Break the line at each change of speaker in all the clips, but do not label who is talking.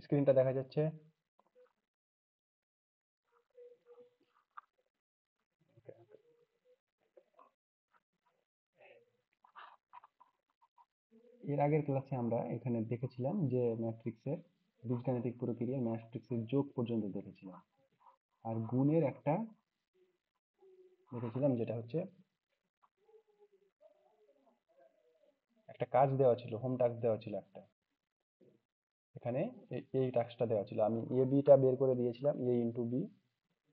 স্ক্রিনটা দেখা যাচ্ছে? এর আগের ক্লাসে আমরা এখানে দেখেছিলাম যে ম্যাট্রিক্সের বীজগাণিতিক প্রক্রিয়া ম্যাট্রিক্সের যোগ পর্যন্ত দেখেছিলাম, আর গুণের একটা দেখেছিলাম, যেটা হচ্ছে একটা কাজ দেওয়া ছিল, হোম টাস্ক দেওয়া ছিল একটা। এখানে এই টাস্কটা দেওয়া ছিল, আমি এ বিটা বের করে দিয়েছিলাম, এ ইন্টু বি,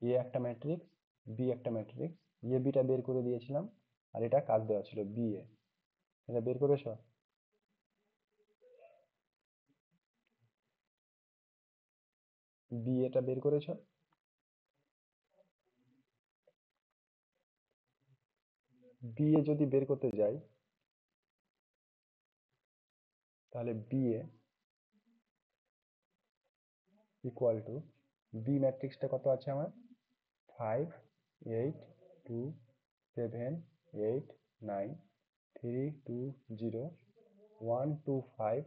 এ একটা ম্যাট্রিক্স, বি একটা ম্যাট্রিক্স, এ বিটা বের করে দিয়েছিলাম, আর এটা কাজ দেওয়া ছিল বি এ। এটা বের করেছো? বি এটা বের করেছো? বি এ যদি বের করতে যাই, তাহলে B A equal to, B ম্যাট্রিক্সটা কত আছে আমার? 5, 8, 2, 7, 8, 9, 3, 2, 0, 1, 2, 5,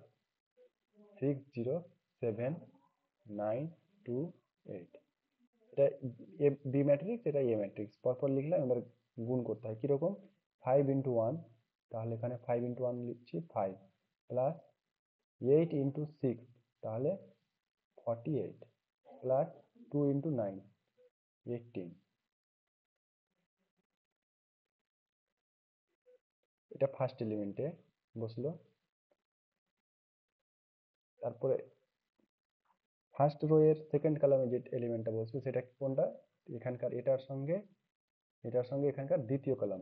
6, 0, 7, 9, 2, 8। এটা বি ম্যাট্রিক্স, এটা এ ম্যাট্রিক্স, পরপর লিখলাম। এবার গুণ করতে হয় কিরকম? 5 × 1, তাহলে এখানে 5 × 1 লিখছি 5, প্লাস 8 × 6, তাহলে 48, প্লাস 2 × 9, 18। এটা ফার্স্ট এলিমেন্টে বসলো। তারপরে ফার্স্ট রো এর সেকেন্ড কলামে যে এলিমেন্টটা বসবে সেটা কোনটা? এখানকার এটার সঙ্গে এখানকার দ্বিতীয় কলাম,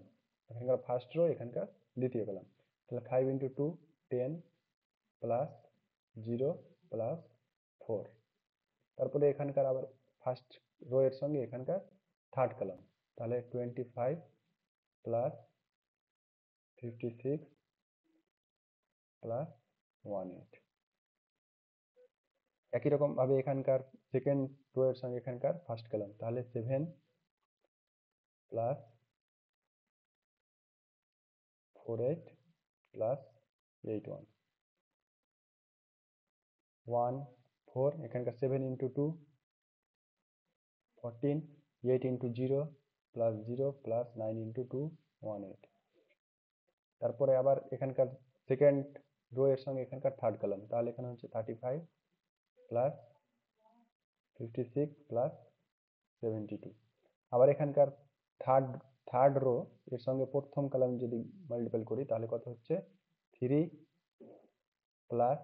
এখানকার ফার্স্ট রো, এখানকার দ্বিতীয় কলাম। তাহলে 5 × 2, 10, প্লাস 0, প্লাস 4। তারপরে এখানকার আবার ফার্স্ট রো এর সঙ্গে এখানকার থার্ড কলাম, তাহলে 25, প্লাস 56, প্লাস 18। একই রকম ভাবে এখানকার সেকেন্ড রো এর সঙ্গে এখানকার ফার্স্ট কলাম, তাহলে 7, প্লাস 48, প্লাস 81, 1, 4। এখানকার 7 × 2, 14, 8 × 0, প্লাস 0, প্লাস 9 × 2, 18। তারপরে আবার এখানকার সেকেন্ড রো এর সঙ্গে এখানকার থার্ড কলাম, তাহলে এখানে হচ্ছে 35, প্লাস 56, প্লাস 72। আবার এখানকার থার্ড থার্ড রো এর সঙ্গে প্রথম কলাম যদি মাল্টিপল করি, তাহলে কত হচ্ছে? 3, প্লাস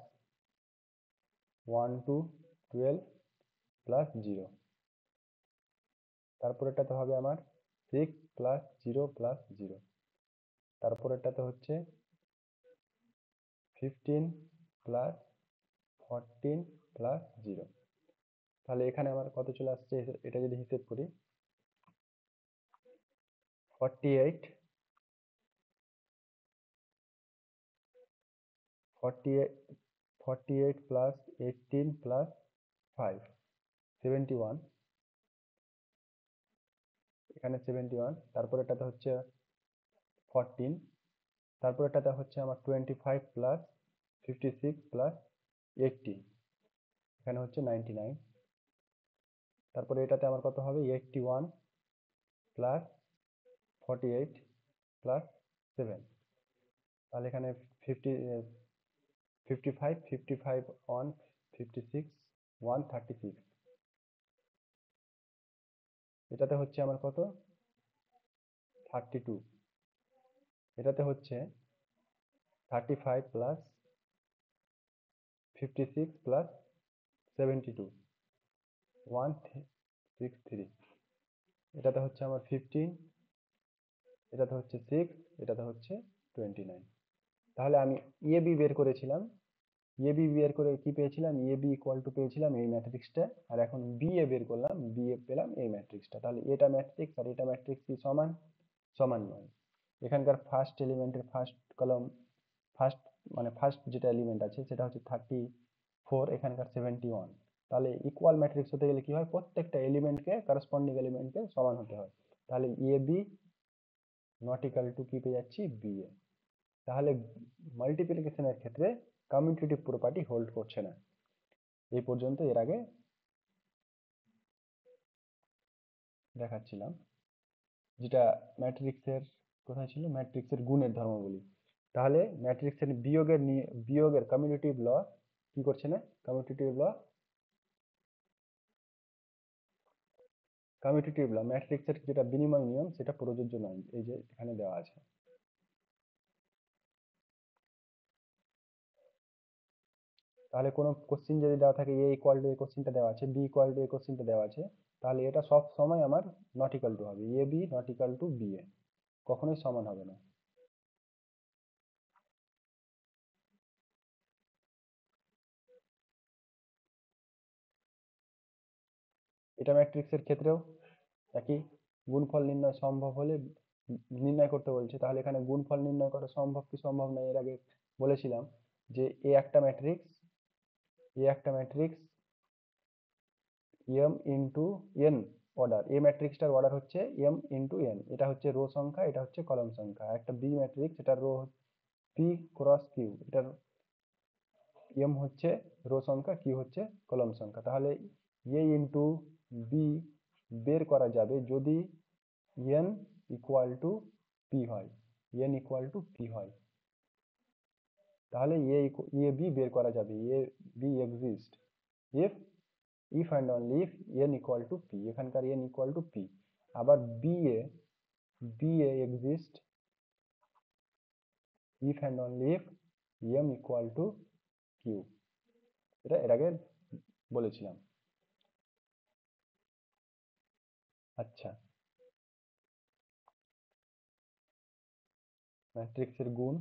1 2, 12, প্লাস 0। তারপরেরটাতে হবে আমার 6, প্লাস 0, প্লাস 0। তারপরেরটাতে হচ্ছে 15, প্লাস 14, প্লাস 0। তাহলে এখানে আমার কত চলে আসছে? এটা যদি হিসেব করি, 48, 48, 48, প্লাস 18, প্লাস 5, 71। এখানে 71। তারপরেরটাতে হচ্ছে 14। তারপরেরটাতে হচ্ছে আমার 25, প্লাস 56, প্লাস 18। এখানে হচ্ছে 99। তারপরে এটাতে আমার কত হবে? 81, প্লাস 48, প্লাস 7। তাহলে এখানে 50, 55, 55, 1, 56, 136। এটাতে হচ্ছে আমার কত? 32। এটাতে হচ্ছে 35, প্লাস 56, প্লাস 72, 163। এটাতে হচ্ছে আমার 15, এটাতে হচ্ছে 6, এটাতে হচ্ছে 29। তাহলে আমি এ বি বের করেছিলাম, এ বি বের করে কি পেয়েছিলাম? এ বি ইকুয়াল টু পেয়েছিলাম এই ম্যাট্রিক্সটা। আর এখন বি এ বের করলাম, বি এ পেলাম এই ম্যাট্রিক্সটা। তাহলে এটা ম্যাট্রিক্স আর এটা ম্যাট্রিক্স কি সমান? সমান নয়। এখানকার ফার্স্ট এলিমেন্টের ফার্স্ট কলাম, ফার্স্ট মানে ফার্স্ট যেটা এলিমেন্ট আছে সেটা হচ্ছে 34, এখানকার 71। তাহলে ইকুয়াল ম্যাট্রিক্স হতে গেলে কি হয়? প্রত্যেকটা এলিমেন্টকে, করসপন্ডিং এলিমেন্টকে সমান হতে হয়। তাহলে এ বি নট ইকুয়াল টু কি পেয়ে যাচ্ছি? B A. তাহলে মাল্টিপ্লিকেশনের ক্ষেত্রে কমিউটেটিভ প্রপার্টি হোল্ড করছে না। এই পর্যন্ত এর আগে দেখাচ্ছিলাম, যেটা ম্যাট্রিক্সের কোথায় ছিল, ম্যাট্রিক্সের গুণের ধর্মাবলী। তাহলে ম্যাট্রিক্সের বিয়োগের কমিউটেটিভ ল কি করছে না, কমিউটেটিভ ল ম্যাট্রিক্সের যেটা বিনিময় নিয়ম সেটা প্রযোজ্য নয়, এই যে এখানে দেওয়া আছে। তাহলে কোনো কোশ্চিন যদি দেওয়া থাকে এ ইকুয়াল টু এই কোশ্চিনটা দেওয়া আছে, বি ইকুয়াল টু এই কোশ্চিনটা দেওয়া আছে, তাহলে এটা সব সময় আমার নট ইকুয়াল টু হবে, A B not equal to B A, কখনোই সমান হবে না। এটা ম্যাট্রিক্সের ক্ষেত্রেও একই, গুণফল নির্ণয় সম্ভব হলে নির্ণয় করতে বলছে। তাহলে এখানে গুণফল নির্ণয় করা সম্ভব কি সম্ভব নয়, এর আগে বলেছিলাম যে এ একটা matrix M into N order, A ম্যাট্রিক্সটার অর্ডার হচ্ছে এম ইন্টু এন, এটা হচ্ছে রো সংখ্যা, এটা হচ্ছে কলাম সংখ্যা। একটা বি ম্যাট্রিক্স, এটা রো পি ক্রস কিউ, এটার এম হচ্ছে রো সংখ্যা, কিউ হচ্ছে কলাম সংখ্যা। তাহলে এ ইন্টু বি বের করা যাবে যদি এন ইকুয়াল টু পি হয়, তাহলে এ বি বের করা যাবে, A B exist if and only if N equal to P, এখানকার এন ইকুয়াল টু পি। আবার B A exist if and only if M equal to Q, এটা এর আগে বলেছিলাম। আচ্ছা, ম্যাট্রিক্সের গুণ,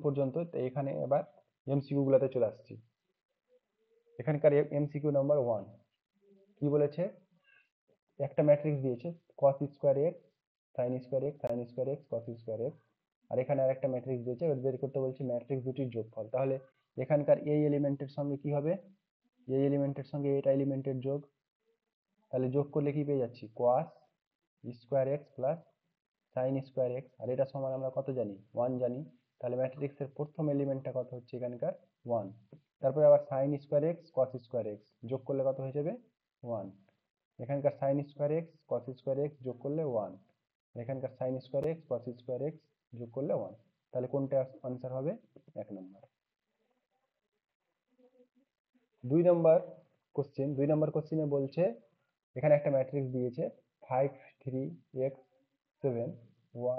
পর্যন্ত। তো এখানে এবার এমসিকিউ গুলাতে চলে আসছি। এখানকার এমসিকিউ নাম্বার 1 কি বলেছে, একটা ম্যাট্রিক্স দিয়েছে cos square X sin square X sin square X cos square X, আর এখানে আরেকটা ম্যাট্রিক্স দিয়েছে, এবার বের করতে বলছে ম্যাট্রিক্স দুটির যোগফল। তাহলে এখানকার এই এলিমেন্টের সঙ্গে কি হবে, এই এলিমেন্টের সঙ্গে এটা এলিমেন্টের যোগ, তাহলে যোগ করলে কি পেয়ে যাচ্ছি, cos square X plus sin square X, আর এটা সমান আমরা কত জানি, 1 জানি। তাহলে ম্যাট্রিক্সের প্রথম এলিমেন্টটা কত হচ্ছে এখানকার, 1। তারপরে আবার sin square X cos square x যোগ করলে কত হয়ে যাবে, 1। এখানকার sin square X cos square x যোগ করলে 1, এখানকার sin square X cos square x যোগ করলে 1। তাহলে কোনটা আনসার হবে, 1 নম্বর। 2 নম্বর কোশ্চেনে বলছে এখানে একটা ম্যাট্রিক্স দিয়েছে 5 3 x 7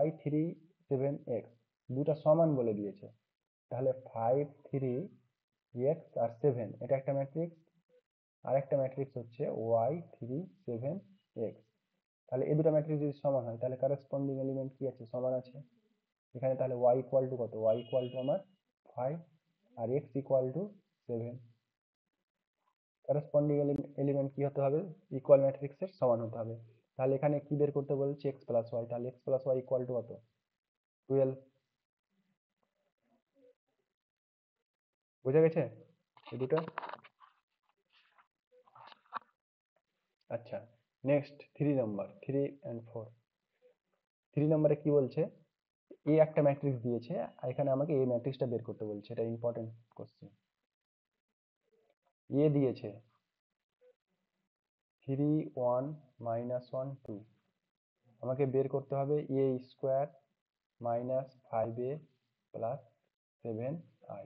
y 3 7 x, দুটা সমান বলে দিয়েছে। তাহলে 5 3 x আর 7 এটা একটা ম্যাট্রিক্স, আর একটা ম্যাট্রিক্স হচ্ছে y 3 7 x। তাহলে এই দুটো ম্যাট্রিক্স যদি সমান হয় তাহলে কারেসপন্ডিং এলিমেন্ট কি আছে, সমান আছে এখানে। তাহলে y ইকুয়াল টু কত, y ইকুয়াল টু আমার 5 আর x equal to 7। Corresponding element কি হতে হবে, ইকুয়াল ম্যাট্রিক্সের সমান হতে হবে। তাহলে এখানে কি বের করতে বলছে, x প্লাস ওয়াই, তাহলে x plus y equal to কত, 12। বুঝা গেছে এই দুটো। আচ্ছা, নেক্সট 3 নম্বর, 3 and 4। 3 নম্বরে কি বলছে, এ একটা ম্যাট্রিক্স দিয়েছে আর এখানে আমাকে এই ম্যাট্রিক্সটা বের করতে বলছে, এটা ইম্পর্টেন্ট কোশ্চেন। এ দিয়েছে 3 1 - 1 2, আমাকে বের করতে হবে এ স্কোয়ার -5a প্লাস 7i,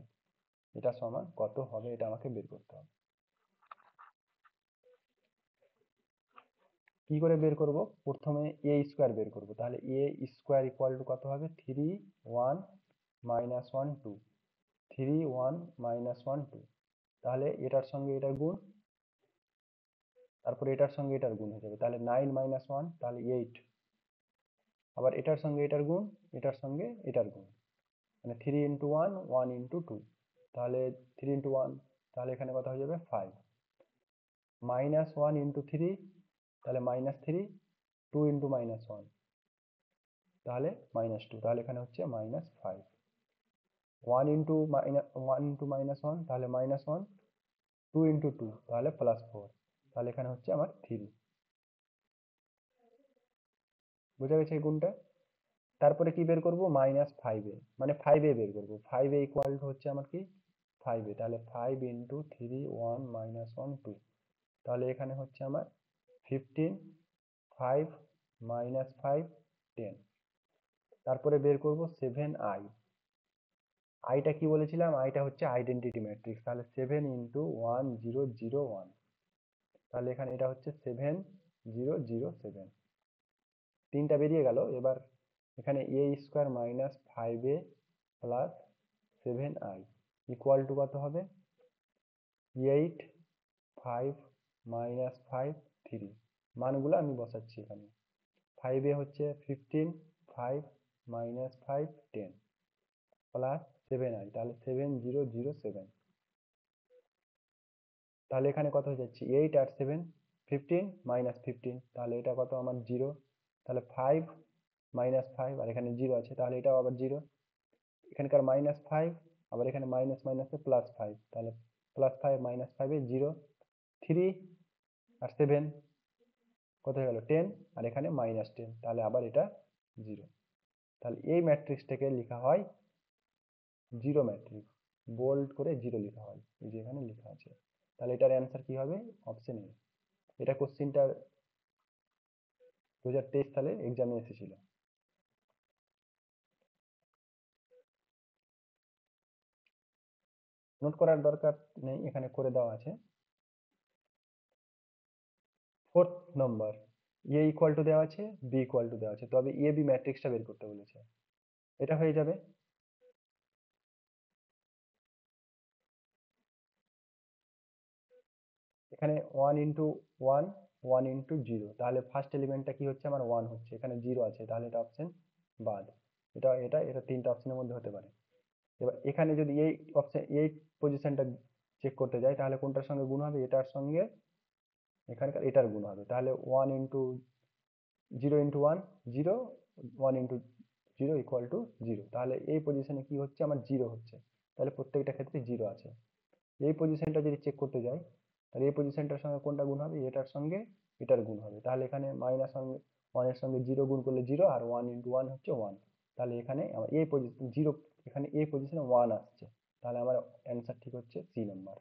এটা সমান কত হবে, এটা আমাকে বের করতে হবে। কি করে বের করব, প্রথমে এ স্কোয়ার বের করব। তাহলে এ স্কোয়ার ইকুয়াল টু কত হবে, 3 1 - 1 2, 3 1 - 1 2। তাহলে এটার সঙ্গে এটার গুণ, তারপরে এটার সঙ্গে এটার গুণ হয়ে যাবে, তাহলে 9 - 1 তাহলে 8। আবার এটার সঙ্গে এটার গুণ, এটার সঙ্গে এটার গুণ, মানে 3 × 1 1 × 2, তাহলে 3 × 1, তাহলে এখানে কত হয়ে যাবে 5, -1 × 3 তাহলে -3, 2 × -1 তাহলে -2, তাহলে এখানে হচ্ছে -5, 1 × -1 তাহলে -1, 2 × 2 তাহলে +4, তাহলে এখানে হচ্ছে আমার 3। বুঝা গেছে এই গুণটা। তারপরে কি বের করব, -5a, মানে 5a বের করব। 5a ইকুয়াল টু হচ্ছে আমার কি 5a, তাহলে 5 ইন্টু 3 1 -1 2, তাহলে এখানে হচ্ছে আমার 15 5 -5 10। তারপরে বের করব 7i, আইটা কি বলেছিলাম, আইটা হচ্ছে আইডেন্টিটি ম্যাট্রিক্স, তাহলে 7 ইন্টু 1 0 0 1, তাহলে এখানে এটা হচ্ছে 7 0 0 7, তিনটা বেরিয়ে গেল। এবার এখানে a square minus 5a plus 7i equal to কত হবে, 8 5 -5 3, মানগুলো আমি বসাচ্ছি এখানে। 5a হচ্ছে 15 5 -5 10 প্লাস 7i, তাহলে 7 0 0 7, তাহলে এখানে কত হয়ে যাচ্ছে 8 আর 7 15 -15, তাহলে এটা কত আমার 0, তাহলে 5 -5 আর এখানে 0 আছে, তাহলে এটাও আবার 0, এখানকার -5 আবার এখানে মাইনাস মাইনাসে +5, তাহলে +5 -5 0, 3 আর 7 কত হয়ে গেল 10, আর এখানে -10, তাহলে আবার এটা 0। তাহলে এই ম্যাট্রিক্সটাকে লেখা হয় জিরো ম্যাট্রিক্স, বোল্ড করে 0 লেখা হয়, এই যে এখানে লেখা আছে। তাহলে এটার অ্যান্সার কি হবে, অপশন এ। এটা কোশ্চিনটা 2023 সালে এক্সামে এসেছিল। নোট করার দরকার নেই, এখানে করে দেওয়া আছে। 4th number, A equal to দেওয়া আছে, বি ইকুয়াল টু দেওয়া আছে, তবে এ বি ম্যাট্রিক্সটা বের করতে বলেছে। এটা হয়ে যাবে এখানে 1 ইন্টু 1 1 ইন্টু 0, তাহলে ফার্স্ট এলিমেন্টটা কি হচ্ছে আমার 1 হচ্ছে, এখানে 0 আছে, তাহলে এটা অপশন বাদ। এটা এটা এটা তিনটা অপশনের মধ্যে হতে পারে। এবার এখানে যদি এই অপশন এই পজিশনটা চেক করতে যাই, তাহলে কোনটার সঙ্গে গুণ হবে, এটার সঙ্গে এখানকার এটার গুণ হবে, তাহলে 1 into 0 into 1 0, 1 into 0 equal to 0, তাহলে এই পজিশনে কি হচ্ছে আমার 0 হচ্ছে, তাহলে প্রত্যেকটা ক্ষেত্রে 0 আছে। এই পজিশনটা যদি চেক করতে যাই, তাহলে এই পজিশনটার সঙ্গে কোনটা গুণ হবে, এটার সঙ্গে এটার গুণ হবে, তাহলে এখানে -1 এর সঙ্গে 0 গুণ করলে 0, আর 1 ইন্টু 1 হচ্ছে 1, তাহলে এখানে আমার এই পজিশন 0, এখানে এই পজিশনে 1 আসছে, তাহলে আমার অ্যান্সার ঠিক হচ্ছে সি নাম্বার।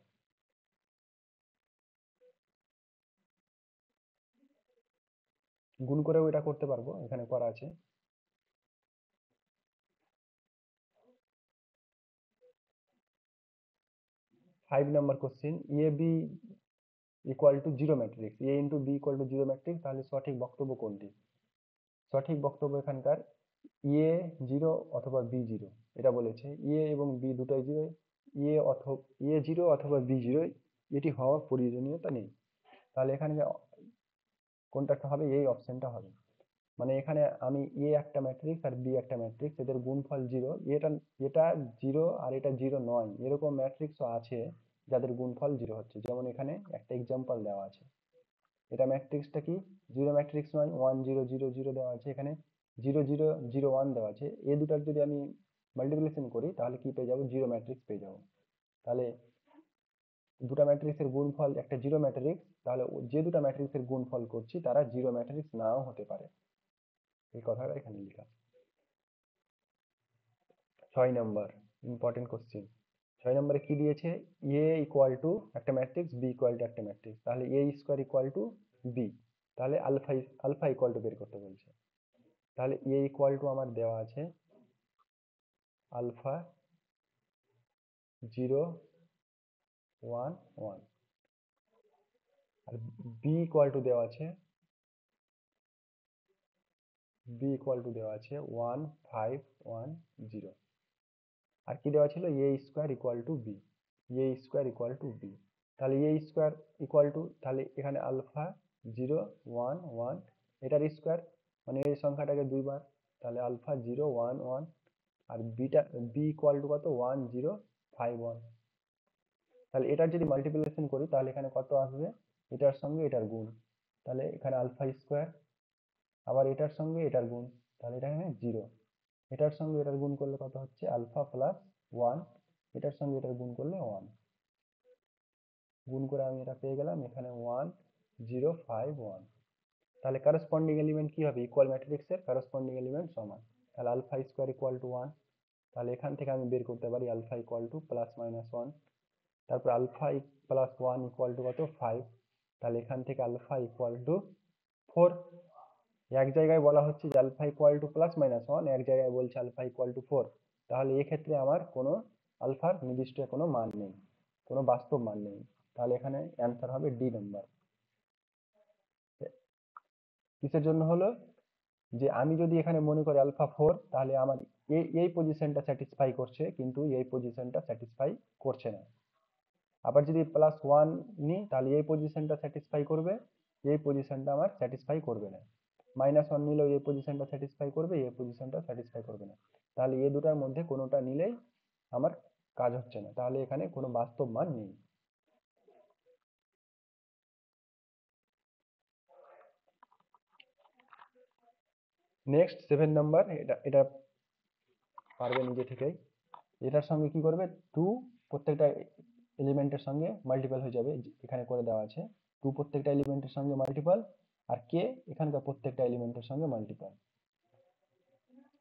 গুণ করেও এটা করতে পারবো, এখানে করা আছে। 5 number question, A B equal to zero matrix, A into B equal to zero matrix, তাহলে সঠিক বক্তব্য কোনটি? সঠিক বক্তব্য এখানকার এ জিরো অথবা বি জিরো, এটা বলেছে এ এবং বি দুটাই জিরো, অথবা এ জিরো অথবা বি জিরো, এটি হওয়ার প্রয়োজনীয়তা নেই, তাহলে এখানে কোনটা হবে, এই অপশনটা হবে। মানে এখানে আমি এ একটা ম্যাট্রিক্স আর বি একটা ম্যাট্রিক্স, এদের গুণফল জিরো, এটা এটা জিরো আর এটা জিরো নয়, এরকম ম্যাট্রিক্সও আছে যাদের গুণফল জিরো হচ্ছে, যেমন এখানে একটা এক্সাম্পল দেওয়া আছে। এটা ম্যাট্রিক্সটা কি, জিরো ম্যাট্রিক্স নয়, 1 0 0 0 দেওয়া আছে, এখানে 0 0 0 1 দেওয়া আছে, এই দুটার যদি আমি মাল্টিপ্লিকেশন করি তাহলে কি পেয়ে যাবো, জিরো ম্যাট্রিক্স পেয়ে যাবো। তাহলে দুটা ম্যাট্রিক্সের গুণফল একটা জিরো ম্যাট্রিক্স, তাহলে যে দুটা ম্যাট্রিক্সের গুণফল করছি তারা জিরো ম্যাট্রিক্স নাও হতে পারে, এই কথাটা এখানে লেখা। 6 নম্বর ইম্পর্টেন্ট কোশ্চেন, 6 নম্বরে কি দিয়েছে, এ ইকুয়াল টু একটা ম্যাট্রিক্স, বি ইকুয়াল টু একটা ম্যাট্রিক্স, তাহলে A square equal to B, তাহলে আলফা আলফা ইকুয়াল টু বের করতে বলছে। তাহলে এ ইকুয়াল টু আমার দেওয়া আছে আলফা 0 1 1, আর বি ইকুয়াল টু দেওয়া আছে 1 5 1 0, আর কি দেওয়া ছিল, A square equal to B, A square equal to B, তাহলে এ স্কোয়ার ইকুয়াল টু, তাহলে এখানে আলফা 0 1 1, এটার স্কোয়ার মানে এই সংখ্যাটাকে দুইবার, তাহলে আলফা 0 1 1, আর বিটা বি ইকুয়াল টু কত 1 0 5 1, তাহলে এটার যদি মাল্টিপ্লিকেশন করি তাহলে এখানে কত আসবে, এটার সঙ্গে এটার গুণ, তাহলে এখানে আলফা স্কোয়ার, আবার এটার সঙ্গে এটার গুণ, তাহলে এটা এখানে 0, এটার সঙ্গে এটার গুণ করলে কত হচ্ছে আলফা প্লাস 1, এটার সঙ্গে এটার গুণ করলে 1, গুণ করে আমি এটা পেয়ে গেলাম এখানে 1 0 5 1, তাহলে করসপন্ডিং এলিমেন্ট কি হবে, ইকুয়াল ম্যাট্রিক্সের করসপন্ডিং এলিমেন্ট সমান, তাহলে আলফা স্কোয়ার ইকুয়াল টু 1। তাহলে এখান থেকে আমি বের করতে পারি alpha equal to plus minus 1। তারপর আলফা প্লাস 1 ইকুয়াল টু কত 5। তাহলে এখান থেকে আলফা ইকুয়াল টু 4। এক জায়গায় বলা হচ্ছে যে alpha equal to plus minus 1, এক জায়গায় বলছে আলফা ইকুয়াল টু 4। তাহলে এক্ষেত্রে আমার কোনো আলফার নির্দিষ্ট কোনো মান নেই, কোনো বাস্তব মান নেই। তাহলে এখানে অ্যান্সার হবে ডি নাম্বার। কিসের জন্য হলো, যে আমি যদি এখানে মনে করি আলফা 4, তাহলে আমার এই পজিশনটা স্যাটিসফাই করছে, কিন্তু এই পজিশনটা স্যাটিসফাই করছে না। আবার যদি প্লাস 1 নিই, তাহলে এই পজিশনটা স্যাটিসফাই করবে, এই পজিশনটা আমার স্যাটিসফাই করবে না। মাইনাস 1 নিলেও এই পজিশনটা স্যাটিসফাই করবে, এই পজিশনটা স্যাটিসফাই করবে না। তাহলে এই দুটার মধ্যে কোনোটা নিলেই আমার কাজ হচ্ছে না, তাহলে এখানে কোনো বাস্তব মান নেই। নেক্সট 7 নাম্বার, এটা এটা পারবে নিজে থেকেই। এটার সঙ্গে কি করবে, 2 প্রত্যেকটা এলিমেন্টের সঙ্গে মাল্টিপল হয়ে যাবে, এখানে করে দেওয়া আছে 2 প্রত্যেকটা এলিমেন্টের সঙ্গে মাল্টিপল, আর কে এখানকার প্রত্যেকটা এলিমেন্টের সঙ্গে মাল্টিপল।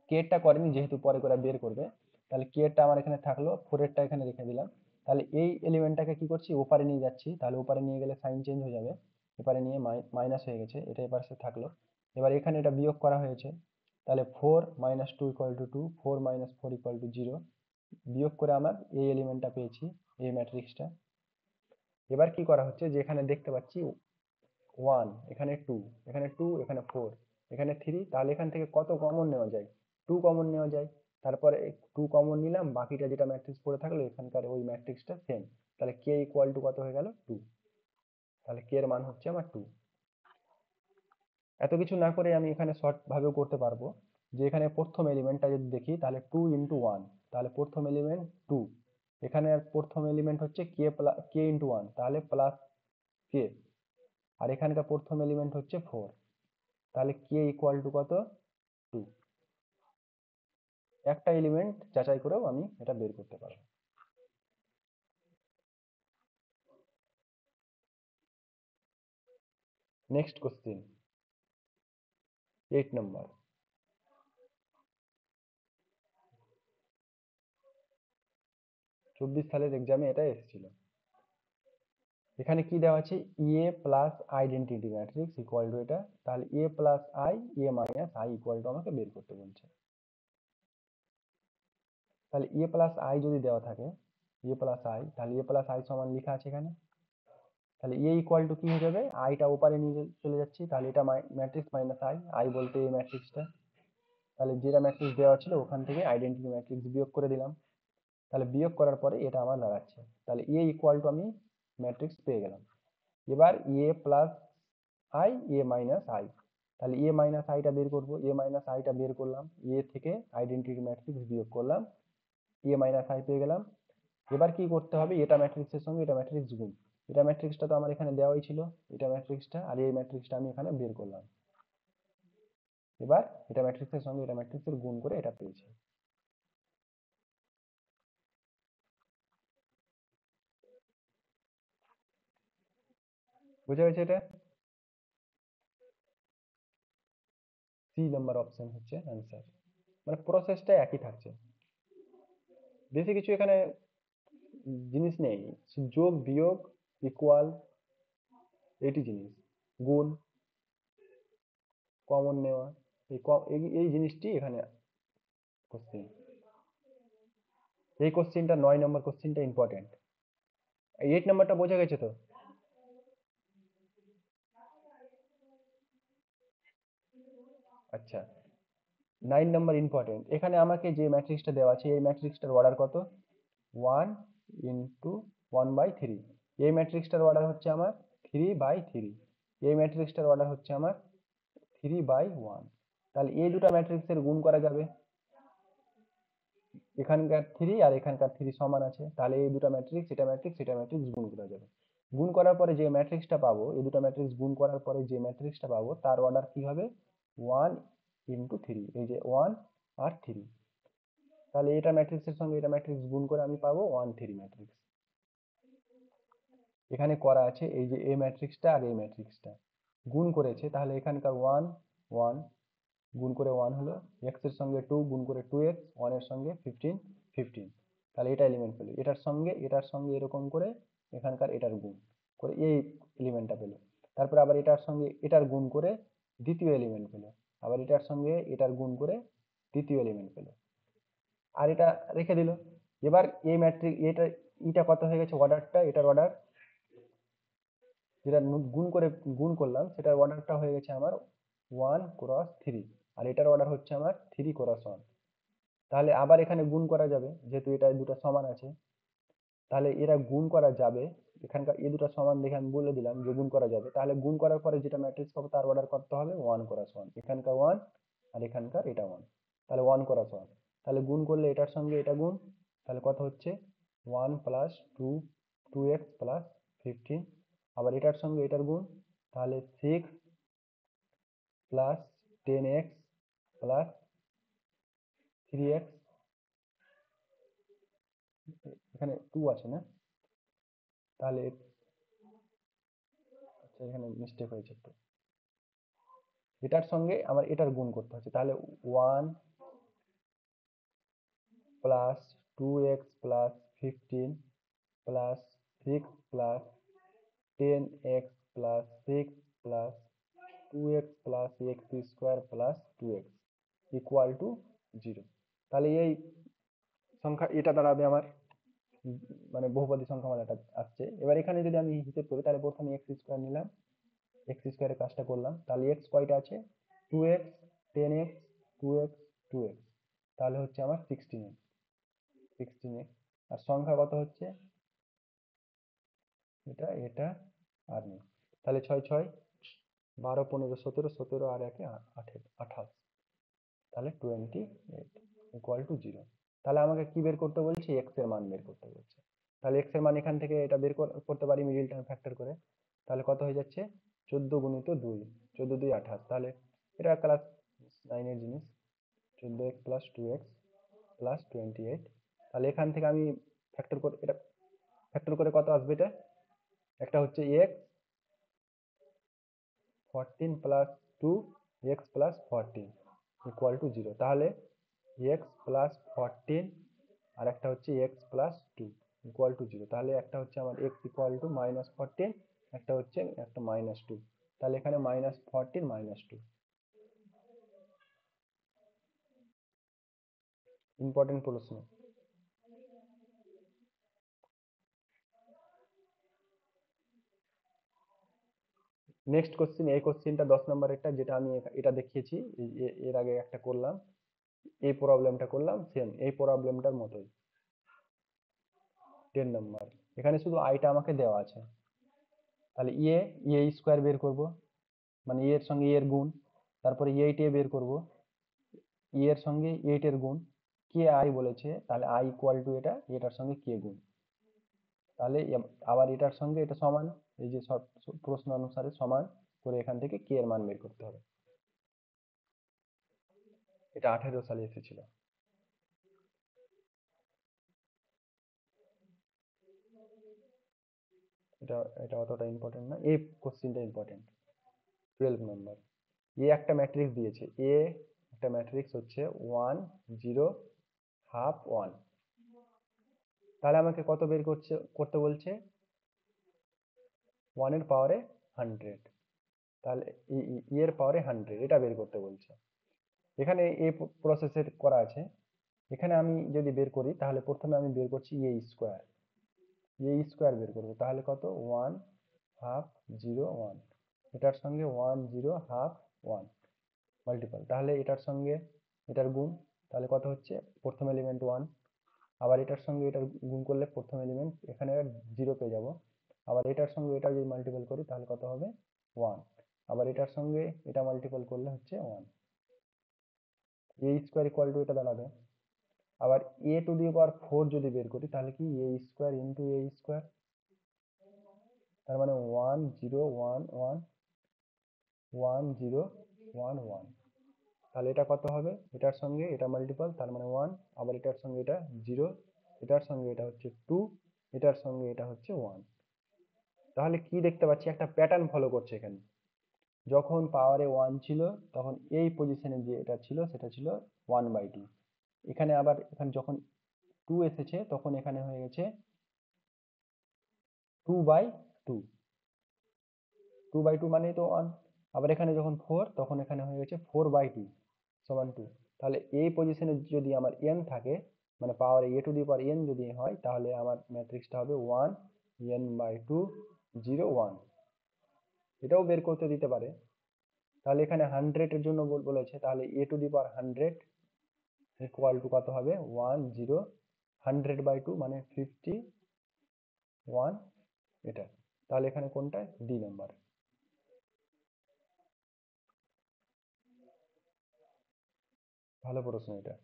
কে টা করেনি, যেহেতু পরে করে বের করবে। তাহলে কে টা আমার এখানে থাকলো, 4 এরটা এখানে রেখে দিলাম। তাহলে এই এলিমেন্টটাকে কি করছি, ওপারে নিয়ে যাচ্ছি। তাহলে ওপারে নিয়ে গেলে সাইন চেঞ্জ হয়ে যাবে, এপারে নিয়ে মাইনাস হয়ে গেছে, এটা এপাশে থাকলো। এবার এখানে এটা বিয়োগ করা হয়েছে, তাহলে 4 minus 2 equal to 2, 4 minus 4 equal to 0। বিয়োগ করে আমার এই এলিমেন্টটা পেয়েছি, এই ম্যাট্রিক্সটা। এবার কি করা হচ্ছে, যে এখানে দেখতে পাচ্ছি 1, এখানে 2, এখানে 2, এখানে 4, এখানে 3। তাহলে এখান থেকে কত কমন নেওয়া যায়, 2 কমন নেওয়া যায়। তারপরে 2 কমন নিলাম, বাকিটা যেটা ম্যাট্রিক্স পড়ে থাকলো এখানকার ওই ম্যাট্রিক্সটা সেম। তাহলে কে ইকুয়াল টু কত হয়ে গেল, 2। তাহলে কে এর মান হচ্ছে আমার 2। এত কিছু না করে আমি এখানে শর্ট ভাবেও করতে পারবো, যে এখানে প্রথম এলিমেন্টটা যদি দেখি, তাহলে 2 ইন্টু 1, তাহলে প্রথম এলিমেন্ট 2। এখানে প্রথম এলিমেন্ট হচ্ছে কে ইন্টু 1, তাহলে প্লাস কে। আর এখানকার প্রথম এলিমেন্ট হচ্ছে 4, তাহলে কে ইকুয়াল টু কত, 2। একটা এলিমেন্ট যাচাই করেও আমি এটা বের করতে পারবো। Next question, 8 number. 24 সালের এক্সামে এটা এসেছিল। এখানে কি দেওয়া আছে, A plus identity matrix equal to এটা। তাহলে A plus I, A minus I equal to আমাকে বের করতে বলছে। তাহলে এ প্লাস আই যদি দেওয়া থাকে, এ প্লাস আই, তাহলে এ প্লাস আই সমান লেখা আছে এখানে। তাহলে এ ইকুয়াল টু কি হয়ে যাবে, আইটা ওপারে নিয়ে চলে যাচ্ছি, তাহলে এটা ম্যাট্রিক্স মাইনাস আই, আই বলতে এই ম্যাট্রিক্সটা। তাহলে যেটা ম্যাট্রিক্স দেওয়া ছিল ওখান থেকে আইডেন্টিটি ম্যাট্রিক্স বিয়োগ করে দিলাম। তাহলে বিয়োগ করার পরে এটা আমার দাঁড়াচ্ছে, তাহলে এ ইকুয়াল টু আমি ম্যাট্রিক্স পেয়ে গেলাম। এবার A plus I, A minus I. তাহলে এ মাইনাস আইটা বের করবো, এ মাইনাস আইটা বের করলাম, এ থেকে আইডেন্টিটি ম্যাট্রিক্স বিয়োগ করলাম, এ মাইনাস আই পেয়ে গেলাম। এবার কি করতে হবে, এটা ম্যাট্রিক্সের সঙ্গে এটা ম্যাট্রিক্স গুণ। এটা ম্যাট্রিক্সটা তো আমার এখানে দেওয়াই ছিল, এটা ম্যাট্রিক্সটা, আর এই ম্যাট্রিক্সটা আমি এখানে বের করলাম। এবার এটা ম্যাট্রিক্সের সঙ্গে এটা ম্যাট্রিক্সের গুণ করে এটা পেয়েছি। বুঝা গেছে এটা? সি নাম্বার অপশন হচ্ছে অ্যান্সার। মানে প্রসেসটা একই থাকছে, বেশি কিছু এখানে জিনিস নেই। যোগ বিয়োগ ইকুয়াল, এটি জিনিস, গুণ, কমন নেওয়া, এই জিনিসটি এখানে কোশ্চেন। এই কোশ্চেনটা 9 নম্বর কোশ্চেনটা ইম্পর্টেন্ট। 8 নাম্বারটা বোঝা গেছে তো? আচ্ছা, 9 নাম্বার ইম্পর্টেন্ট। এখানে আমাকে যে ম্যাট্রিক্সটা দেওয়া আছে, এই ম্যাট্রিক্সটার অর্ডার কত, 1 ইন্টু 1/3। এই ম্যাট্রিক্সটার অর্ডার হচ্ছে আমার 3/3। এই ম্যাট্রিক্সটার অর্ডার হচ্ছে আমার 3/1। তাহলে এই দুটো ম্যাট্রিক্সের গুণ করা যাবে, এখানকার 3 আর এখানকার 3 সমান আছে, তাহলে এই দুটো ম্যাট্রিক্স, এটা ম্যাট্রিক্স, এটা ম্যাট্রিক্স গুণ করা যাবে। গুণ করার পরে যে ম্যাট্রিক্সটা পাবো, এই দুটো ম্যাট্রিক্স গুণ করার পরে যে ম্যাট্রিক্সটা পাবো তার অর্ডার কি হবে, 1 ইন্টু 3। এই যে 1 আর 3, তাহলে এটা ম্যাট্রিক্সের সঙ্গে এটা ম্যাট্রিক্স গুণ করে আমি পাবো 1 3 ম্যাট্রিক্স। এখানে করা আছে এই যে এই ম্যাট্রিক্সটা আর এই ম্যাট্রিক্সটা গুণ করেছে, তাহলে এখানকার 1 1, গুণ করে 1 হলো, x এর সঙ্গে 2 গুণ করে 2x, 1 এর সঙ্গে 15 15, তাহলে এটা এলিমেন্ট পেলো। এটার সঙ্গে এরকম করে এখানকার এটার গুণ করে এই এলিমেন্টটা পেলো। তারপরে আবার এটার সঙ্গে এটার গুণ করে দ্বিতীয় এলিমেন্ট পেলো, আবার এটার সঙ্গে এটার গুণ করে তৃতীয় এলিমেন্ট পেলো, আর এটা রেখে দিল। এবার এই ম্যাট্রিক্স এটা কত হয়ে গেছে অর্ডারটা, এটার অর্ডার যেটা গুণ করলাম সেটার অর্ডারটা হয়ে গেছে আমার 1 × 3, আর এটার অর্ডার হচ্ছে আমার 3 × 1। তাহলে আবার এখানে গুণ করা যাবে, যেহেতু এটা দুটো সমান আছে, তাহলে এরা গুণ করা যাবে। এখানকার এই দুটো সমান দেখে আমি বলে দিলাম যে গুণ করা যাবে। তাহলে গুণ করার পরে যেটা ম্যাট্রিক্স পাবো তার অর্ডার করতে হবে 1 × 1, এখানকার 1 আর এখানকার এটা 1, তাহলে 1 × 1। তাহলে গুণ করলে এটার সঙ্গে এটা গুণ, তাহলে কত হচ্ছে 1 + 2 2x + 15, আবার এটার সঙ্গে এটার গুণ, তাহলে 6 + 10x + 3x, এখানে 2 আছে না, তাহলে আচ্ছা এখানে মিস্টেক হয়েছে একটু, এটার সঙ্গে আমার এটার গুণ করতে হচ্ছে, তাহলে 1 + 2x + 15 + 6 + 10x + 6 + 2x + x² + 2x = 0। তাহলে এই সংখ্যা এটা দাঁড়াবে আমার মানে বহুপদী সংখ্যা মানে এটা আসছে। এবার এখানে যদি আমি হিসেব করি, তাহলে প্রথমে x² নিলাম, x² এর কাজটা করলাম, তাহলে x কয়টা আছে 2x 10x 2x 2x, তাহলে হচ্ছে আমার 16x 16x, আর সংখ্যা কত হচ্ছে এটা এটা আর নেই, তাহলে 6 6 12 15 17 17 আর 1 28, তাহলে 28 = 0। তাহলে আমাকে কি বের করতে বলছে, x এর মান বের করতে বলছে। তাহলে x এর মান এখান থেকে এটা বের করতে পারি মিডল টার্ম ফ্যাক্টর করে, তাহলে কত হয়ে যাচ্ছে 14 × 2 14 2 28, তাহলে এটা ক্লাস 9 এর জিনিস, 14x + 2x + 28। তাহলে এখান থেকে আমি ফ্যাক্টর করে এটা ফ্যাক্টর করে কত আসবে, এটা একটা হচ্ছে x 14 + 2 x + 14 = 0, তাহলে x + 14 আর একটা হচ্ছে x + 2 = 0, তাহলে একটা হচ্ছে আমার x = -14, একটা হচ্ছে একটা -2, তাহলে এখানে -14 -2 ইম্পর্টেন্ট প্রশ্ন। নেক্সট কোশ্চেন, এই কোশ্চেনটা 10 নম্বরেরটা, যেটা আমি এটা দেখিয়েছি এর আগে একটা করলাম, এই প্রবলেমটা করলাম সেম এই প্রবলেমটার মতোই, 10 নম্বর। এখানে শুধু আইটা আমাকে দেওয়া আছে, তাহলে স্কোয়ার বের করব, মানে এর সঙ্গে এর গুণ, তারপরে 8 বের করব, এর সঙ্গে 8 এর গুণ, কে আই বলেছে, তাহলে আই ইকুয়াল টু এটার সঙ্গে কে গুণ, তাহলে আবার এটার সঙ্গে এটা সমান, এই যে সব প্রশ্ন অনুসারে সমান করে এখান থেকে কে এর মান বের করতে হবে। এটা 18 সালে এসেছিল। এটা এটা অতটা ইম্পর্টেন্ট না, এই কোশ্চেনটা ইম্পর্টেন্ট। 12 নম্বর, একটা ম্যাট্রিক্স দিয়েছে, একটা ম্যাট্রিক্স হচ্ছে 1 0 হাফ 1, তাহলে আমাকে কত বের করতে বলছে 1 এর পাওয়ারে 100, তাহলে এর পাওয়ারে 100 এটা বের করতে বলছে। এখানে এই প্রসেসের করা আছে, এখানে আমি যদি বের করি তাহলে প্রথমে আমি বের করছি স্কোয়ার, স্কোয়ার বের করবো, তাহলে কত 1 হাফ 0 1, এটার সঙ্গে 1 0 হাফ 1 মাল্টিপল, তাহলে এটার সঙ্গে এটার গুণ, তাহলে কত হচ্ছে প্রথম এলিমেন্ট 1, আবার এটার সঙ্গে এটার গুণ করলে প্রথম এলিমেন্ট এখানে 0 পেয়ে যাব, আবার এটার সঙ্গে এটা যদি মাল্টিপল করি তাহলে কত হবে 1, আবার এটার সঙ্গে এটা মাল্টিপল করলে হচ্ছে 1, স্কোয়ার ইকুয়াল টু এটা দাঁড়াবে। আবার a⁴ যদি বের করি তাহলে কি স্কোয়ার ইন্টু স্কোয়ার, তার মানে 1 0 1 1 1 0 1 1, তাহলে এটা কত হবে, এটার সঙ্গে এটা মাল্টিপল, তার মানে 1, আবার এটার সঙ্গে এটা 0, এটার সঙ্গে এটা হচ্ছে 2, এটার সঙ্গে এটা হচ্ছে 1। তাহলে কি দেখতে পাচ্ছি, একটা প্যাটার্ন ফলো করছে এখানে, যখন পাওয়ারে 1 ছিল তখন এই পজিশনে যে এটা ছিল সেটা ছিল 1/2। এখানে আবার এখানে যখন 2 এসেছে তখন এখানে হয়ে গেছে 2/2। 2/2 মানেই তো 1। আবার এখানে যখন 4 তখন এখানে হয়ে গেছে 4/2 সমান 2। তাহলে এই পজিশনে যদি আমার n থাকে, মানে পাওয়ার a to the power n যদি হয়, তাহলে আমার ম্যাট্রিক্সটা হবে 1 n/2 0 1। এটাও বের করতে দিতে পারে। তাহলে এখানে 100 এর জন্য বলেছে, তাহলে a to the power 100 equal to কত হবে 1 0 100/2 মানে 51। এটা তাহলে এখানে কোনটা ডি নাম্বার। ভালো প্রশ্ন এটা।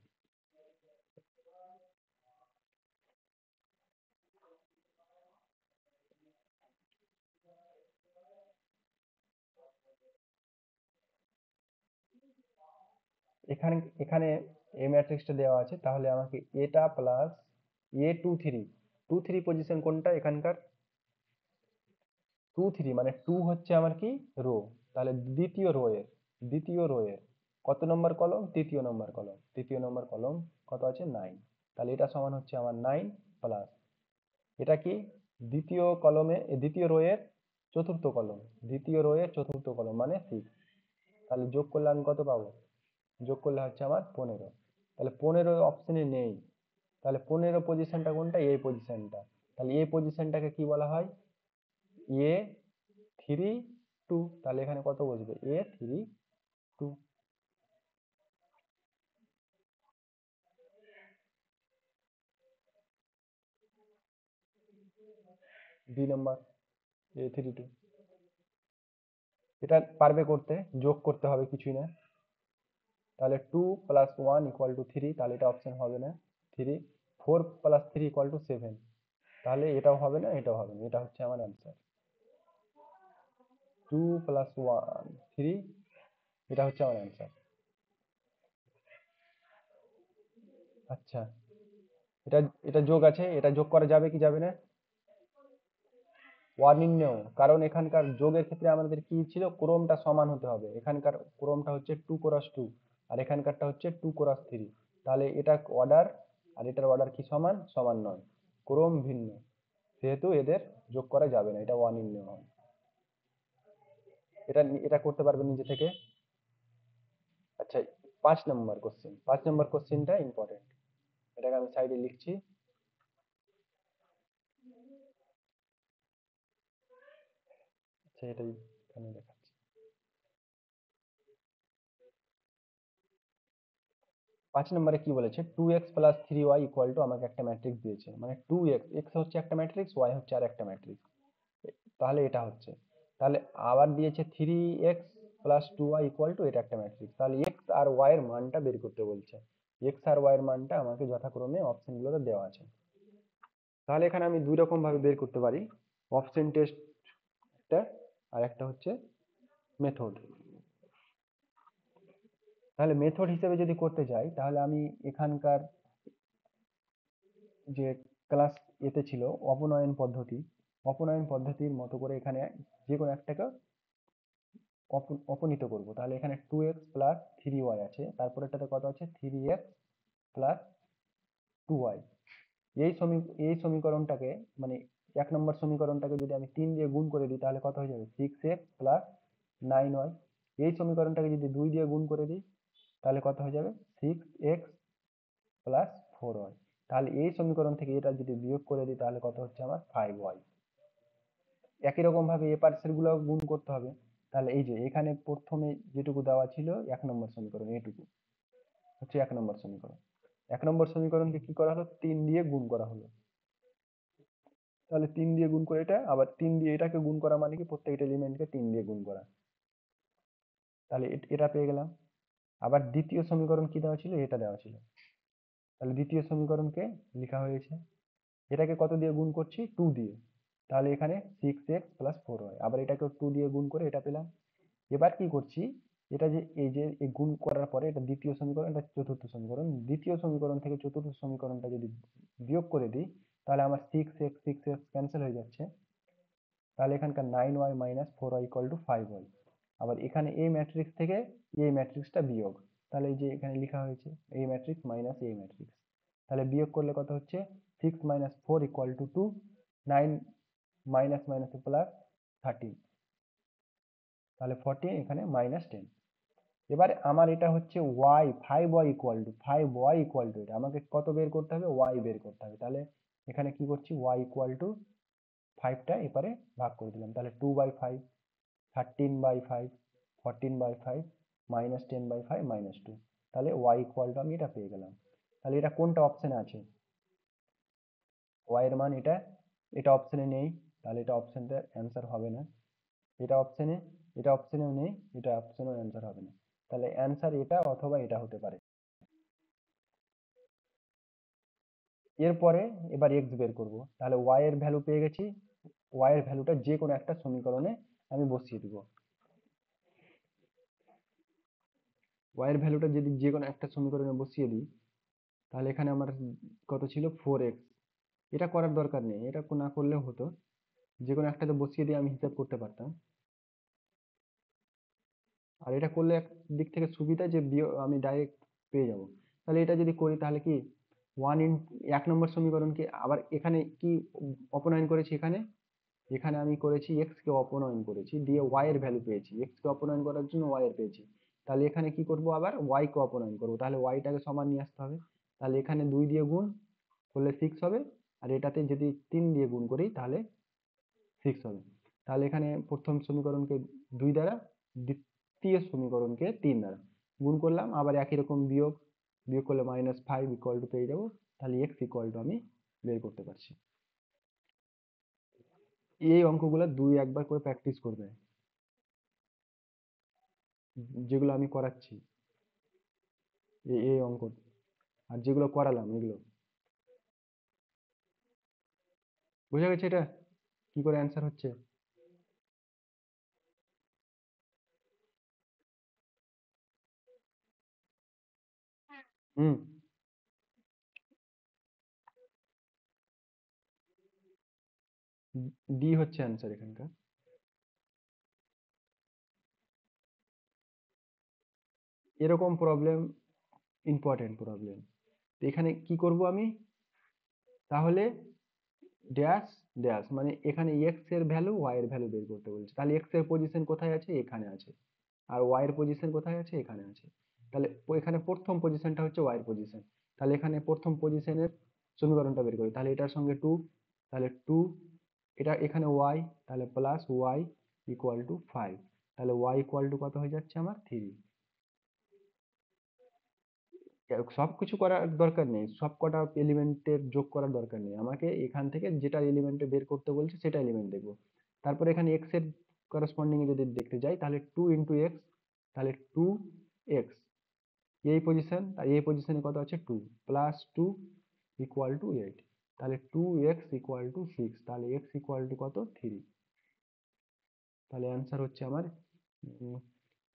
এখানে এখানে এ ম্যাট্রিক্সটা দেওয়া আছে, তাহলে আমাকে এটা প্লাস a 2 3 পজিশন কোনটা এখানকার 2 3 মানে 2 হচ্ছে আমার কি রো। তাহলে দ্বিতীয় রো এর কত নম্বর কলম, তৃতীয় নম্বর কলম কত আছে 9। তাহলে এটা সমান হচ্ছে আমার 9 প্লাস এটা কি দ্বিতীয় রো এর চতুর্থ কলম মানে 6। তাহলে যোগ করলে আমি কত পাবো, যোগ করলে হচ্ছে আমার 15। তাহলে 15 অপশনে নেই, তাহলে 15 পজিশনটা কোনটা, এই পজিশনটা। তাহলে এই পজিশনটাকে কি বলা হয় a 3 2। তাহলে এখানে কত বসবে a 3 2। B number a 3 2। এটা পারবে করতে, যোগ করতে হবে কিছুই না। তাহলে 2 + 1 = 3, তাহলে এটা অপশন হবে না 3। 4 + 3 = 7, তাহলে এটাও হবে না এটাও হবে না, এটা হচ্ছে আমার অ্যান্সার 2 + 1 3। এটা হচ্ছে আমার অ্যান্সার। আচ্ছা, এটা এটা যোগ আছে, এটা যোগ করা যাবে কি যাবে না, অনির্ণেয়। কারণ এখানকার যোগের ক্ষেত্রে আমাদের কি ছিল, ক্রমটা সমান হতে হবে। এখানকার ক্রমটা হচ্ছে 2 × 2 আর এখানকারটা হচ্ছে 2 × 3। তাহলে এটা অর্ডার আর এটার অর্ডার কি সমান সমান নয়, ক্রম ভিন্ন, সেহেতু এদের যোগ করা যাবে না, এটা অনির্ণেয় হয়। এটা এটা করতে পারবে নিজে থেকে। আচ্ছা, 5 নম্বর কোশ্চেনটা ইম্পর্টেন্ট, এটাকে আমি সাইডে লিখছি। আচ্ছা, এটাই এখানে দেখাচ্ছি। 5 নম্বরে কি বলেছে, 2x + 3y = আমাকে একটা ম্যাট্রিক্স দিয়েছে, মানে 2x, x হচ্ছে একটা ম্যাট্রিক্স, y হচ্ছে আর একটা ম্যাট্রিক্স। তাহলে এটা হচ্ছে, তাহলে আবার দিয়েছে 3x + 2y = এটা একটা ম্যাট্রিক্স। তাহলে x আর y এর মানটা বের করতে বলছে। x আর y এর মানটা আমাকে যথাক্রমে অপশনগুলোতে দেওয়া আছে। তাহলে এখানে আমি দুই রকম ভাবে বের করতে পারি, অপশন টেস্ট একটা, আর একটা হচ্ছে মেথড। তাহলে মেথড হিসেবে যদি করতে যাই, তাহলে আমি এখানকার যে ক্লাস এতে ছিল অপনয়ন পদ্ধতির মতো করে এখানে যে কোনো একটাকে অপনীত করব। তাহলে এখানে 2x + 3y আছে, তারপর এটাতে কত আছে 3x + 2y। এই সমীকরণটাকে, মানে 1 নম্বর সমীকরণটাকে যদি আমি 3 দিয়ে গুণ করে দিই, তাহলে কত হয়ে যাবে 6x + 9y। এই সমীকরণটাকে যদি 2 দিয়ে গুণ করে দিই, তাহলে কত হয়ে যাবে 6x + 4y। তাহলে এই সমীকরণ থেকে এটা যদি বিয়োগ করে দিই, তাহলে কত হচ্ছে আমার 5y। একই রকম ভাবে এ পাশের গুলো গুণ করতে হবে। তাহলে এই যে এখানে প্রথমে যেটুকু দেওয়া ছিল 1 নম্বর সমীকরণ, এটুকু হচ্ছে 1 নম্বর সমীকরণ। 1 নম্বর সমীকরণকে কি করা হলো, 3 দিয়ে গুণ করা হলো। তাহলে 3 দিয়ে গুণ করে এটা, আবার 3 দিয়ে এটাকে গুণ করা মানে কি প্রত্যেকটা এলিমেন্টকে 3 দিয়ে গুণ করা। তাহলে এটা পেয়ে গেলাম। আবার দ্বিতীয় সমীকরণ কি দেওয়া ছিল, এটা দেওয়া ছিল। তাহলে দ্বিতীয় সমীকরণকে লেখা হয়েছে, এটাকে কত দিয়ে গুণ করছি 2 দিয়ে। তাহলে এখানে 6x + 4y। আবার এটাকে 2 দিয়ে গুণ করে এটা পেলাম। এবার কি করছি, এটা যে এই গুণ করার পরে এটা দ্বিতীয় সমীকরণ, এটা চতুর্থ সমীকরণ। দ্বিতীয় সমীকরণ থেকে চতুর্থ সমীকরণটা যদি বিয়োগ করে দিই, তাহলে আমার 6x ক্যান্সেল হয়ে যাচ্ছে। তাহলে এখানকার 9y - 4y = 5y। আবার এখানে এই ম্যাট্রিক্স থেকে এই ম্যাট্রিক্সটা বিয়োগ, তাহলে এই যে এখানে লেখা হয়েছে এই ম্যাট্রিক্স মাইনাস এই ম্যাট্রিক্স, তাহলে বিয়োগ করলে কত হচ্ছে 6 - 4 = 2, 9 মাইনাস মাইনাসে প্লাস 13, তাহলে 14 এখানে -10। এবারে আমার এটা হচ্ছে y 5y = এটা আমাকে কত বের করতে হবে, y বের করতে হবে। তাহলে এখানে কি করছি, y = 5টা এপারে ভাগ করে দিলাম, তাহলে 2/5, 13/5, 14/5, -10/5, -2, তাহলে y = আমি এটা পেয়ে গেলাম। তাহলে এটা কোনটা অপশনে আছে, y এর মান এটা, এটা অপশনে নেই, তাহলে এটা অপশনটা অ্যান্সার হবে না। এটা অপশনে, এটা অপশনেও নেই, এটা অপশনেও অ্যান্সার হবে না, তাহলে অ্যান্সার এটা অথবা এটা হতে পারে। এরপরে এবার x বের করব, তাহলে y এর ভ্যালু পেয়ে গেছি, y এর ভ্যালুটা যে কোনো একটা সমীকরণে আমি বসিয়ে দিব। y এর ভ্যালুটা যদি যে কোনো একটা সমীকরণে বসিয়ে দিই, তাহলে এখানে আমার কত ছিল 4x, এটা করার দরকার নেই, এটা না করলেও হতো, যে কোনো একটাতে বসিয়ে দিয়ে আমি হিসাব করতে পারতাম। আর এটা করলে এক দিক থেকে সুবিধা যে আমি ডাইরেক্ট পেয়ে যাব। তাহলে এটা যদি করি তাহলে কি 1 নম্বর সমীকরণকে আবার এখানে কি অপনয়ন করেছি, এখানে এখানে আমি করেছি x কে অপনয়ন করেছি, দিয়ে y এর ভ্যালু পেয়েছি, x কে অপনয়ন করার জন্য y এর পেয়েছি, তাহলে এখানে কি করব, আবার y কে অপনয়ন করব, তাহলে y টাকে সমান নিয়ে আসতে হবে, তাহলে এখানে 2 দিয়ে গুণ করলে 6 হবে, আর এটাতে যদি 3 দিয়ে গুণ করি তাহলে 6 হবে। তাহলে এখানে প্রথম সমীকরণকে 2 দ্বারা, দ্বিতীয় সমীকরণকে 3 দ্বারা গুণ করলাম, আবার একই রকম বিয়োগ, বিয়োগ করলে -5 পেয়ে যাব, তাহলে x আমি বের করতে পারছি। এই অঙ্কগুলো 2-1 বার করে প্র্যাকটিস করবে, যেগুলো আমি করাচ্ছি, এই অঙ্ক আর যেগুলো করালাম এগুলো বোঝা গেছে এটা কি করে অ্যান্সার হচ্ছে। হুম, ডি হচ্ছে অ্যান্সার এখানকার। এরকম প্রবলেম ইম্পর্টেন্ট প্রবলেম, এখানে কি করব আমি, তাহলে ড্যাশ ড্যাশ, মানে এখানে এক্স এর ভ্যালু ওয়াই এর ভ্যালু বের করতে বলছে, তাহলে এক্স এর পজিশন কোথায় আছে, এখানে আছে, আর ওয়াই এর পজিশন কোথায় আছে, এখানে আছে, তাহলে এখানে প্রথম পজিশনটা হচ্ছে ওয়াই এর পজিশন, তাহলে এখানে প্রথম পজিশনের সমীকরণটা বের করি, তাহলে এটার সঙ্গে 2, তাহলে 2, এটা এখানে ওয়াই, তাহলে প্লাস ওয়াই = 5, তাহলে ওয়াই কত হয়ে যাচ্ছে আমার 3। সবকিছু করার দরকার নেই, সব কটা এলিমেন্টের যোগ করার দরকার নেই, আমাকে এখান থেকে যেটা এলিমেন্টে বের করতে বলছে সেটা এলিমেন্ট দেখবো। তারপরে এখানে এক্স এর করসপন্ডিং যদি দেখতে যাই, তাহলে 2 × x, তাহলে 2x, এই পজিশন আর এই পজিশনে কত আছে 2, প্লাস 2 = 8, তাহলে 2x = 6, তাহলে x কত 3, তাহলে অ্যান্সার হচ্ছে আমার উম,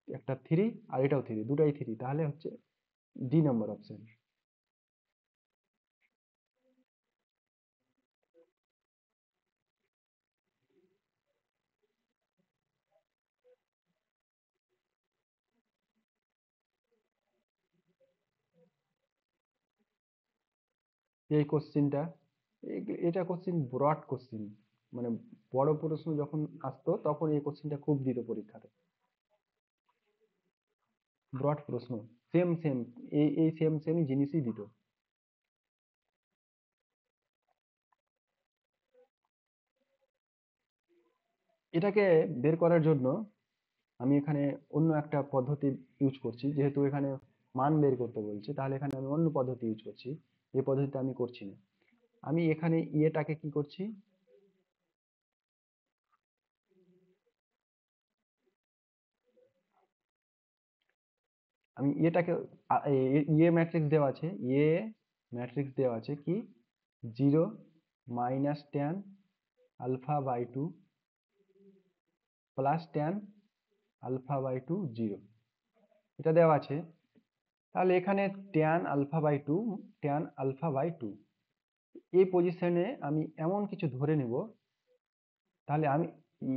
একটা 3 আর এটাও 3, দুটাই 3, তাহলে হচ্ছে ডি নাম্বার অপশন। এই কোশ্চিনটা, এটা কোশ্চিন ব্রড কোশ্চিন, মানে বড় প্রশ্ন যখন আসতো তখন এই কোশ্চিনটা খুব দিত পরীক্ষাতে, ব্রড প্রশ্ন, সেম সেম, এই সেম সেম জিনিসই দিত। এটাকে বের করার জন্য আমি এখানে অন্য একটা পদ্ধতি ইউজ করছি, যেহেতু এখানে মান বের করতে বলছে, তাহলে এখানে আমি অন্য পদ্ধতি ইউজ করছি, এই পদ্ধতিটা আমি করছি না। আমি এখানে ইয়েটাকে কি করছি, আমি এটাকে ইয়ে ম্যাট্রিক্স দেওয়া আছে, ইয়ে ম্যাট্রিক্স দেওয়া আছে কি 0 -tan α/2 +tan α/2 0, এটা দেওয়া আছে। তাহলে এখানে tan α/2 এই পজিশনে আমি এমন কিছু ধরে নেব, তাহলে আমি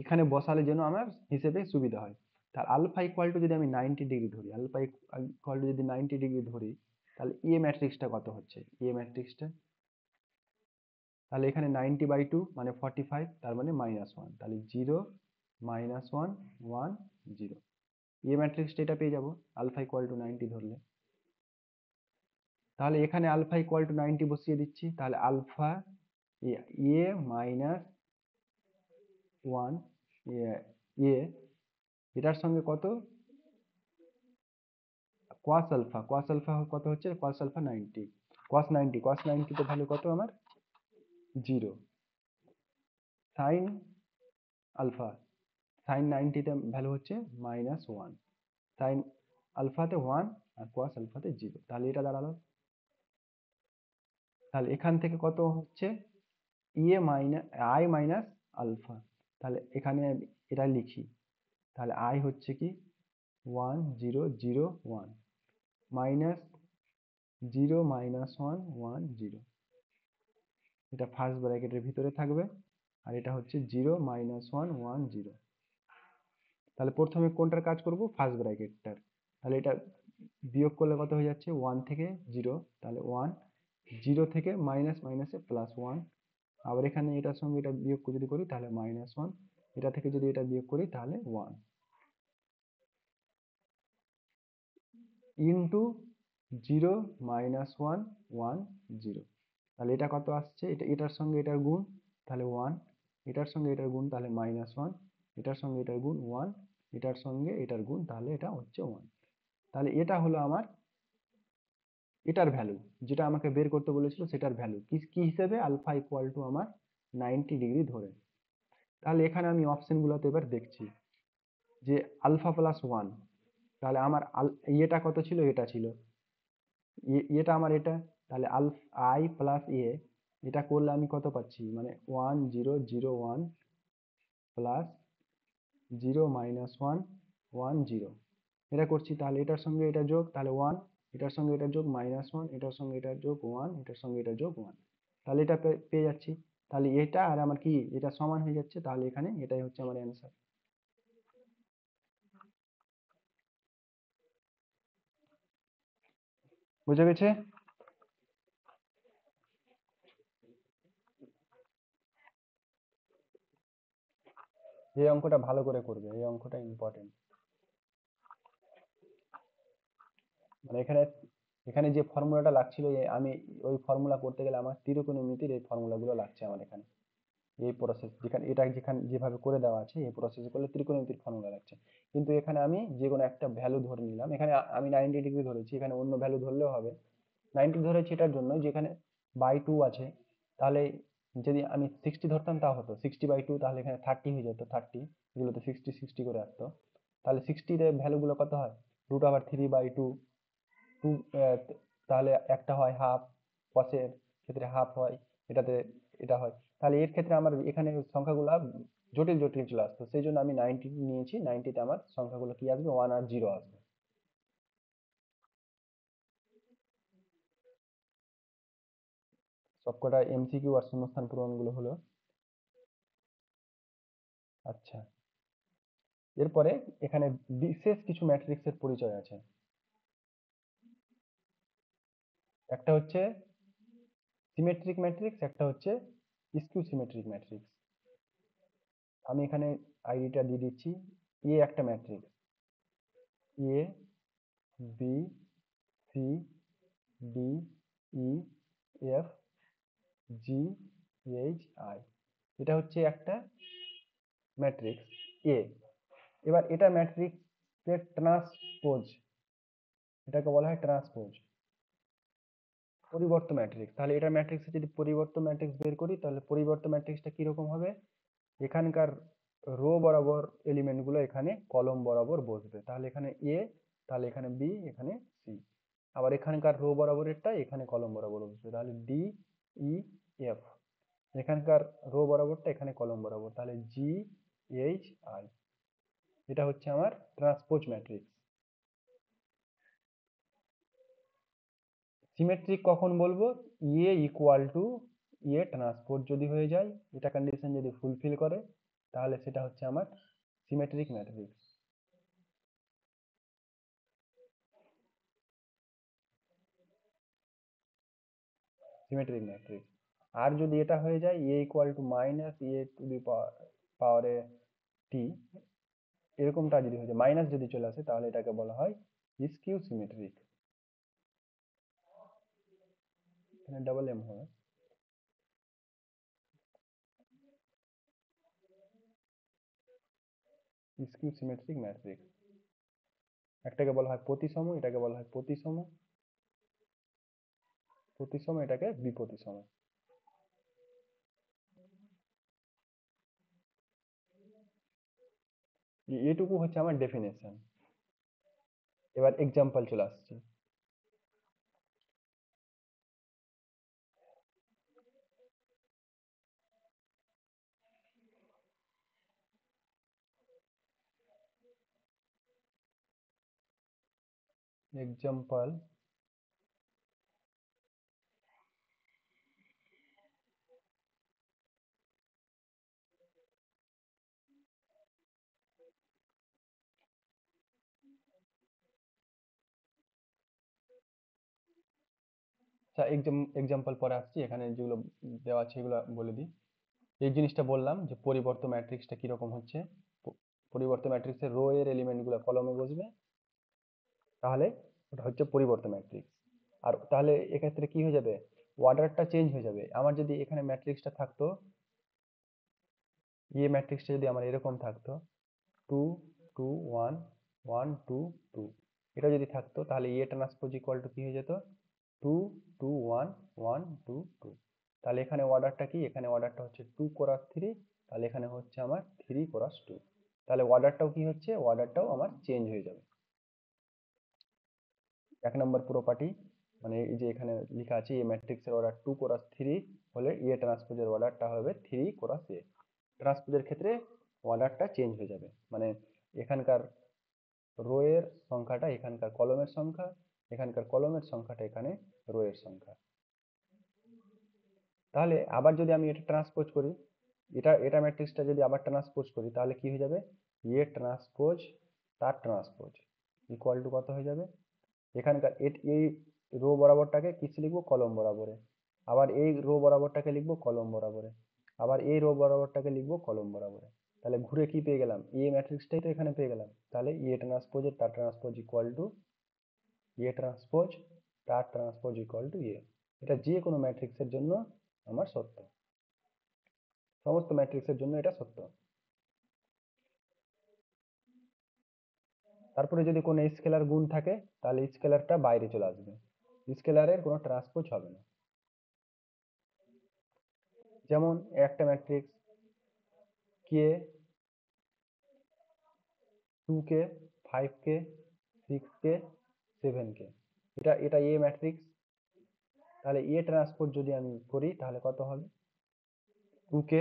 এখানে বসালে যেন আমার হিসেবে সুবিধা হয়। তাহলে আলফা ইকুয়াল টু যদি আমি 90 ডিগ্রি ধরি, আলফা ইকুয়াল টু যদি 90 ডিগ্রি ধরি, তাহলে এ ম্যাট্রিক্সটা কত হচ্ছে? এ ম্যাট্রিক্সটা তাহলে এখানে 90/2 মানে 45, তার মানে -1, তাহলে 0 -1 1 0। এ ম্যাট্রিক্সটা এটা পেয়ে যাব আলফা ইকুয়াল টু 90 ধরলে। তাহলে এখানে আলফা ইকুয়াল টু 90 বসিয়ে দিচ্ছি, তাহলে আলফা এ মাইনাস 1 এ এটার সঙ্গে কত cos আলফা, কত হচ্ছে? cos আলফা 90, cos 90 তে ভ্যালু কত আমার? 0। sin আলফা, sin 90 তে ভ্যালু হচ্ছে -1, sin আলফাতে 1 আর cos আলফাতে 0। তাহলে এটা দাঁড়ালো, তাহলে এখান থেকে কত হচ্ছে? i minus alpha. তাহলে এখানে এটা লিখি, তাহলে i হচ্ছে কি 1 0 0 1 মাইনাস 0 -1 1 0। এটা ফার্স্ট ব্র্যাকেটের ভিতরে থাকবে, আর এটা হচ্ছে 0 -1 1 0। তাহলে প্রথমে কোনটার কাজ করব? ফার্স্ট ব্র্যাকেটটার। তাহলে এটা বিয়োগ করলে কত হয়ে যাচ্ছে? 1 থেকে 0, তাহলে 1, 0 থেকে মাইনাস মাইনাসে +1, আবার এখানে এটার সঙ্গে এটা বিয়োগ যদি করি তাহলে -1, এটা থেকে যদি এটা বিয়োগ করি তাহলে 1 ইন্টু 0 -1 1 0। তাহলে এটা কত আসছে? এটার সঙ্গে এটার গুণ, তাহলে 1, এটার সঙ্গে এটার গুণ, তাহলে -1, এটার সঙ্গে এটার গুণ 1, এটার সঙ্গে এটার গুণ, তাহলে এটা হচ্ছে 1। তাহলে এটা হলো আমার এটার ভ্যালু, যেটা আমাকে বের করতে বলেছিল সেটার ভ্যালু কি হিসেবে? আলফা ইকুয়াল টু আমার 90 ডিগ্রি ধরে। তাহলে এখানে আমি অপশনগুলোতে এবার দেখছি যে আলফা প্লাস 1, তাহলে আমার এটা কত ছিল? এটা ছিল এটা আমার এটা, তাহলে আই প্লাস এটা করলে আমি কত পাচ্ছি? মানে 1 0 0 1 প্লাস 0 -1 1 0 এটা করছি। তাহলে এটার সঙ্গে এটা যোগ, তাহলে 1, এটার সঙ্গে এটা যোগ -1, এটার সঙ্গে এটা যোগ 1, এটার সঙ্গে এটা যোগ 1, তাহলে এটা পেয়ে যাচ্ছি। তাহলে এটা আর আমার কি এটা সমান হয়ে যাচ্ছে, তাহলে এখানে এটাই হচ্ছে আমার অ্যান্সার। বুঝে গেছে? এই অঙ্কটা ভালো করে করবে, এই অঙ্কটা ইম্পর্টেন্ট। মানে এখানে এখানে যে ফর্মুলাটা লাগছিল, আমি ওই ফর্মুলা করতে গেলে আমার ত্রিকোণমিতির এই ফর্মুলাগুলো লাগছে আমার এখানে। এই প্রসেস যেখানে যেভাবে করে দেওয়া আছে এই প্রসেস করলে ত্রিকোণমিতির ফর্মুলা লাগছে। কিন্তু এখানে আমি যে কোনো একটা ভ্যালু ধরে নিলাম, এখানে আমি 90 ডিগ্রি ধরেছি, এখানে অন্য ভ্যালু ধরলেও হবে। 90 ধরেছি এটার জন্য যেখানে /2 আছে, তাহলে যদি আমি 60 ধরতাম তা হতো 60/2, তাহলে এখানে 30 হয়ে যেত, 30 এগুলোতে 60 60 করে আসতো। তাহলে 60 এর ভ্যালুগুলো কত হয়? √3/2 2, তাহলে একটা হয় হাফ, কসের ক্ষেত্রে হাফ হয়, এটাতে এটা হয়। তাহলে এর ক্ষেত্রে আমার এখানে সংখ্যাগুলো জটিল জটিল চলে আসতো, সেই জন্য আমি 90 নিয়েছি। 90 তে আমার সংখ্যাগুলো কি আসবে? 1 আর 0 আসবে। সবকটা এমসিকিউ আর শূন্যস্থান পূরণগুলো হলো। আচ্ছা, এরপরে এখানে বিশেষ কিছু ম্যাট্রিক্সের পরিচয় আছে। একটা হচ্ছে সিমেট্রিক ম্যাট্রিক্স, একটা হচ্ছে স্কিউ সিমেট্রিক ম্যাট্রিক্স। আমি এখানে আইডিটা দিয়ে দিচ্ছি। একটা matrix A B C D E F G H I, এটা হচ্ছে একটা ম্যাট্রিক্স এ। এবার এটা ম্যাট্রিক্সের ট্রান্সপোজ, এটাকে বলা হয় ট্রান্সপোজ, পরিবর্ত ম্যাট্রিক্স। তাহলে এটা ম্যাট্রিক্সে যদি পরিবর্ত ম্যাট্রিক্স বের করি, তাহলে পরিবর্ত ম্যাট্রিক্সটা কিরকম হবে? এখানকার রো বরাবর এলিমেন্ট গুলো এখানে কলম বরাবর বসবে, তাহলে এখানে এ, তাহলে এখানে বি, এখানে সি। আবার এখানকার রো বরাবরেরটা এখানে কলম বরাবর বসবে, তাহলে ডি ই এফ। এখানকার রো বরাবরটা এখানে কলম বরাবর, তাহলে জি এইচ আই। এটা হচ্ছে আমার ট্রান্সপোজ ম্যাট্রিক্স। সিমেট্রিক কখন বলবো? এ ইকুয়াল টু এ ট্রান্সপোজ যদি হয়ে যায়, এটা কন্ডিশন যদি ফুলফিল করে, তাহলে সেটা হচ্ছে আমার সিমেট্রিক ম্যাট্রিক্স। Symmetric matrix. আর যদি এটা হয়ে যায় A equal to minus A to the পাওয়ারে টি, এরকমটা যদি হয়ে যায়, মাইনাস যদি চলে আসে, তাহলে এটাকে বলা হয় স্কিউ সিমেট্রিক। এখানে ডাবল এম হবে। Skew symmetric matrix. একটাকে বলা হয় প্রতিসম, এটাকে বলা হয় প্রতিসম, প্রতিসম এটাকে বিপ্রতিসম। এটুকু হচ্ছে আমার ডেফিনেশন। এবার এক্সাম্পল চলে আসছে। এক্সাম্পল এক্সাম্পল পরে আসছি, এখানে যেগুলো দেওয়া আছে এগুলো বলে দিই। এই জিনিসটা বললাম যে পরিবর্ত ম্যাট্রিক্সটা কিরকম হচ্ছে। পরিবর্ত ম্যাট্রিক্সের রো এর এলিমেন্ট গুলো কলমে বসবে, তাহলে ওটা হচ্ছে পরিবর্ত ম্যাট্রিক্স। আর তাহলে এক্ষেত্রে কি হয়ে যাবে, অর্ডারটা চেঞ্জ হয়ে যাবে। আমার যদি এখানে ম্যাট্রিক্সটা থাকতো, ম্যাট্রিক্সটা যদি আমার এরকম থাকতো 2 2 1 1 2 2, এটা যদি থাকতো, তাহলে ট্রান্সপোজ ইকুয়াল টু কি হয়ে যেত, 2 2 1 1 2 2। তাহলে এখানে অর্ডারটা কি, এখানে অর্ডারটা হচ্ছে 2 ক্রস 3, তাহলে এখানে হচ্ছে আমার 3 ক্রস 2। তাহলে অর্ডারটাও কি হচ্ছে, অর্ডারটাও আমার চেঞ্জ হয়ে যাবে। এক নম্বর প্রপার্টি, মানে এই যে এখানে লেখা আছে ম্যাট্রিক্সের অর্ডার 2 ক্রস 3 হলে ট্রান্সপোজের অর্ডারটা হবে 3 ক্রস এ। ট্রান্সপোজের ক্ষেত্রে অর্ডারটা চেঞ্জ হয়ে যাবে, মানে এখানকার রো এর সংখ্যাটা এখানকার কলমের সংখ্যা, এখানকার কলমের সংখ্যাটা এখানে রো এর সংখ্যা। তাহলে আবার যদি আমি এটা ট্রান্সপোজ করি, এটা ম্যাট্রিক্সটা যদি আবার ট্রান্সপোজ করি, তাহলে কি হয়ে যাবে, ট্রান্সপোজ তার ট্রান্সপোজ ইকুয়াল টু কত হয়ে যাবে, এখানকার এই রো বরাবরটাকে কিসে লিখবো, কলম বরাবরে। আবার এই রো বরাবরটাকে লিখবো কলম বরাবরে। আবার এই রো বরাবরটাকে লিখবো কলম বরাবরে। তাহলে ঘুরে কি পেয়ে গেলাম, ম্যাট্রিক্সটাই তো এখানে পেয়ে গেলাম। তাহলে ট্রান্সপোজের তার ট্রান্সপোজ ইকুয়াল টু ট্রান্সপোজ তার ট্রান্সপোজ ইকুয়াল টু এটা যে কোনো ম্যাট্রিক্সের জন্য আমার সত্য, সমস্ত ম্যাট্রিক্সের জন্য এটা সত্য। তারপরে যদি কোনো স্কেলার গুণ থাকে, তাহলে স্কেলারটা বাইরে চলে আসবে, স্কেলারের কোনো ট্রান্সপোজ হবে না। যেমন একটা ম্যাট্রিক্স কে 2k 5k 6k 7k, এটা এটা ম্যাট্রিক্স। তাহলে ট্রান্সপোজ যদি আমি করি, তাহলে কত হবে, 2k